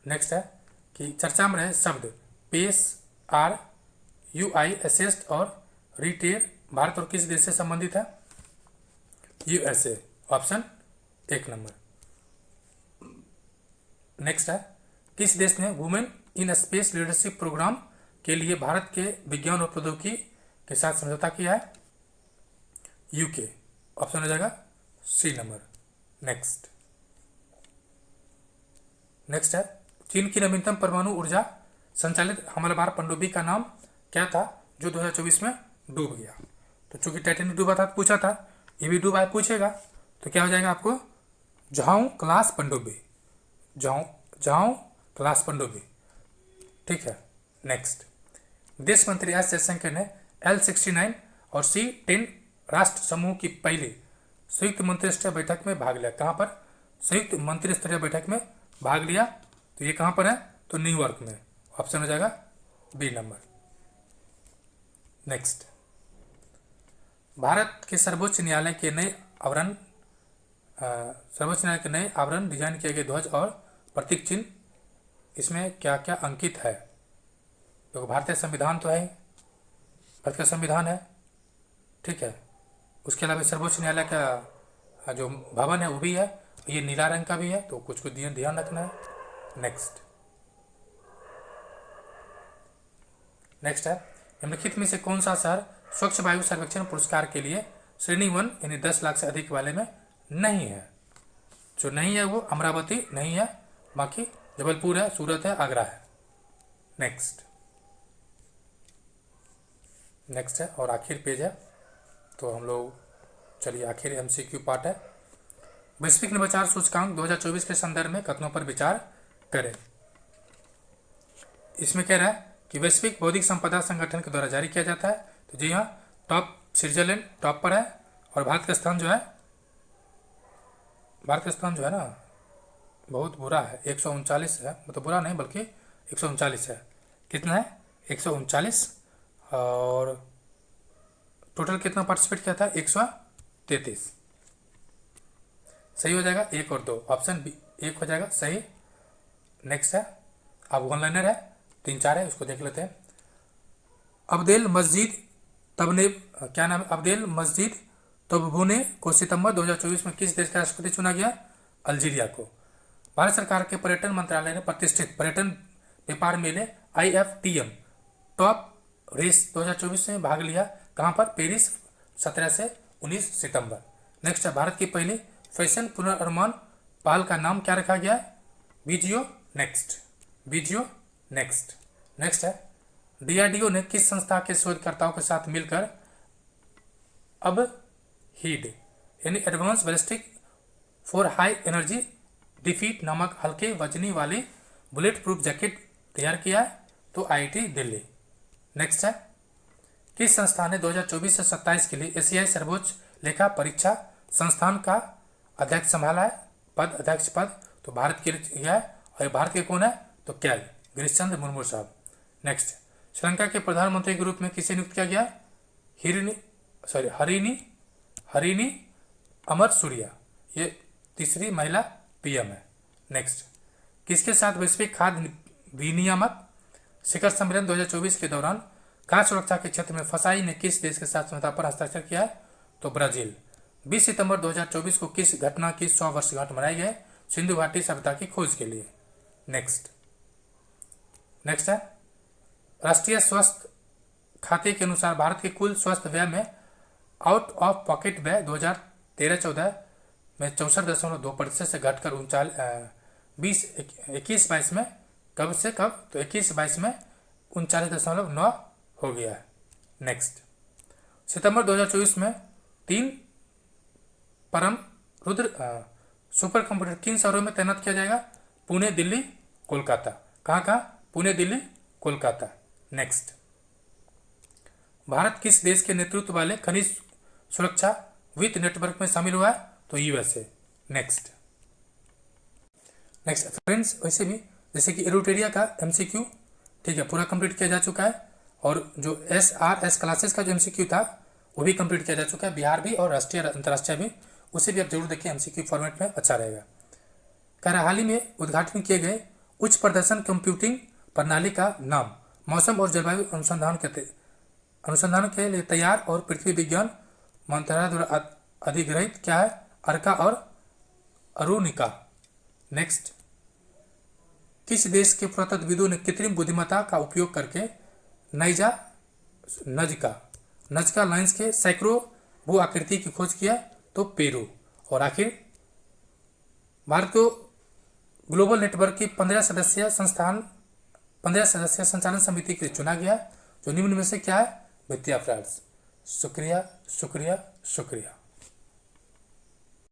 नेक्स्ट है कि चर्चा में रहे शब्द पेस, RUI, असेस्ट और रिटेल भारत और किस देश से संबंधित है? USA, option 1 number. नेक्स्ट है, किस देश ने women in space leadership programme के लिए भारत के विज्ञान और प्रौद्योगिकी के साथ समझौता किया है? UK, ऑप्शन हो जाएगा C नंबर। नेक्स्ट है, चीन की नवीनतम परमाणु ऊर्जा संचालित हमलावर पनडुब्बी का नाम क्या था जो 2024 में डूब गया? तो चूंकि टाइटैनिक डूबा था, पूछा था, ये भी डूबा है, पूछेगा, तो क्या हो जाएगा आपको? झाऊ क्लास पनडुब्बी। ठीक है। नेक्स्ट, विदेश मंत्री एस जयशंकर ने L69 और C10 राष्ट्र समूह की पहली संयुक्त मंत्रिस्तरीय बैठक में भाग लिया। कहाँ पर? संयुक्त मंत्रिस्तरीय बैठक में भाग लिया। तो ये कहाँ पर है? तो न्यूयॉर्क में। ऑप्शन हो जाएगा B नंबर। नेक्स्ट, भारत के सर्वोच्च न्यायालय के नए आवरण डिजाइन किए गए ध्वज और प्रतीक चिन्ह इसमें क्या क्या अंकित है। तो भारतीय संविधान तो है, भारत का संविधान है, ठीक है। उसके अलावा सर्वोच्च न्यायालय का जो भवन है वो भी है, ये नीला रंग का भी है, तो कुछ कुछ ध्यान रखना है। नेक्स्ट है, निम्नलिखित में से कौन सा शहर स्वच्छ वायु सर्वेक्षण पुरस्कार के लिए श्रेणी 1 यानी 10 लाख से अधिक वाले में नहीं है। जो नहीं है वो अमरावती नहीं है, बाकी जबलपुर है, सूरत है, आगरा है। नेक्स्ट है और आखिर पेज है, तो हम लोग चलिए आखिर एमसीक्यू पार्ट है। वैश्विक नवाचार सूचकांक 2024 के संदर्भ में कथनों पर विचार करें। इसमें कह रहा है कि वैश्विक बौद्धिक संपदा संगठन के द्वारा जारी किया जाता है। तो जी हाँ, टॉप स्विट्जरलैंड टॉप पर है, और भारत का स्थान जो है ना बहुत बुरा है, 139 है, मतलब बुरा नहीं बल्कि 139 है। कितना है? 139। और टोटल कितना पार्टिसिपेट किया था? 133। सही हो जाएगा 1 और 2, ऑप्शन बी 1 हो जाएगा सही। नेक्स्ट है, अब ऑनलाइनर है, 3-4 है, उसको देख लेते हैं। अब्देल मस्जिद तबने क्या नाम है? अब्देल मस्जिद तबने को सितंबर 2024 में किस देश का राष्ट्रपति चुना गया? अल्जीरिया को। भारत सरकार के पर्यटन मंत्रालय ने प्रतिष्ठित पर्यटन व्यापार मेले IFTM टॉप रेस 2024 में भाग लिया। कहाँ पर? पेरिस, 17 से 19 सितंबर। नेक्स्ट है, भारत की पहली फैशन पुनर्निर्माण पहल का नाम क्या रखा गया? बीजियो नेक्स्ट। नेक्स्ट है, DRDO ने किस संस्था के शोधकर्ताओं के साथ मिलकर अब हीड यानी advance ballistic for high energy defeat नामक हल्के वजनी वाली बुलेट प्रूफ जैकेट तैयार किया है? तो IIT दिल्ली। नेक्स्ट है, किस संस्थान ने 2024 से 27 के लिए एशियाई सर्वोच्च लेखा परीक्षा संस्थान का अध्यक्ष संभाला है? अध्यक्ष पद तो भारत के लिए है, और भारत के कौन है? तो क्या गिरीश चंद्र मुर्मू साहब। नेक्स्ट, श्रीलंका के प्रधानमंत्री के रूप में किसे नियुक्त किया गया? हरिनी अमर सूर्या, ये तीसरी महिला PM है। नेक्स्ट, किसके साथ वैश्विक खाद्य विनियामक शिखर सम्मेलन 2024 के दौरान खाद्य सुरक्षा के क्षेत्र में फसाई ने किस देश के साथ समझौता पर हस्ताक्षर किया है? तो ब्राजील। 20 सितंबर 2024 को किस घटना की 100 वर्षगांठ मनाई गई? सिंधु घाटी सभ्यता की खोज के लिए। नेक्स्ट है, राष्ट्रीय स्वास्थ्य खाते के अनुसार भारत के कुल स्वास्थ्य व्यय में आउट ऑफ पॉकेट व्यय 2013-14 में 64.2% से घटकर 21-22 में कब से कब? तो 21-22 में 39.9 हो गया है। नेक्स्ट, सितंबर 2024 में 3 परम रुद्र सुपर कंप्यूटर किन शहरों में तैनात किया जाएगा? पुणे, दिल्ली, कोलकाता। कहाँ? पुणे, दिल्ली, कोलकाता। नेक्स्ट, भारत किस देश के नेतृत्व वाले खनिज सुरक्षा वित्त नेटवर्क में शामिल हुआ है? तो USA। नेक्स्ट फ्रेंड्स, वैसे भी जैसे कि एरोटेरिया का MCQ ठीक है पूरा कंप्लीट किया जा चुका है, और जो SRS क्लासेस का जो MCQ था वो भी कंप्लीट किया जा चुका है, बिहार भी और राष्ट्रीय अंतर्राष्ट्रीय भी। उसे भी आप जरूर देखिए, MCQ फॉर्मेट में अच्छा रहेगा। कह रहा हाल ही में उद्घाटन किए गए उच्च प्रदर्शन कंप्यूटिंग प्रणाली का नाम मौसम और जलवायु अनुसंधान के लिए तैयार और पृथ्वी विज्ञान मंत्रालय द्वारा अधिग्रहित क्या है? अर्का और अरुणिका। नेक्स्ट, किस देश के पुरातत्वविदों ने कृत्रिम बुद्धिमत्ता का उपयोग करके नजका लाइन्स के सैकड़ों भू आकृति की खोज किया? तो पेरू। और आखिर भारत को ग्लोबल नेटवर्क की 15 सदस्यीय संचालन समिति के लिए चुना गया, जो निम्न में से क्या है? वित्तीय अपराध। शुक्रिया।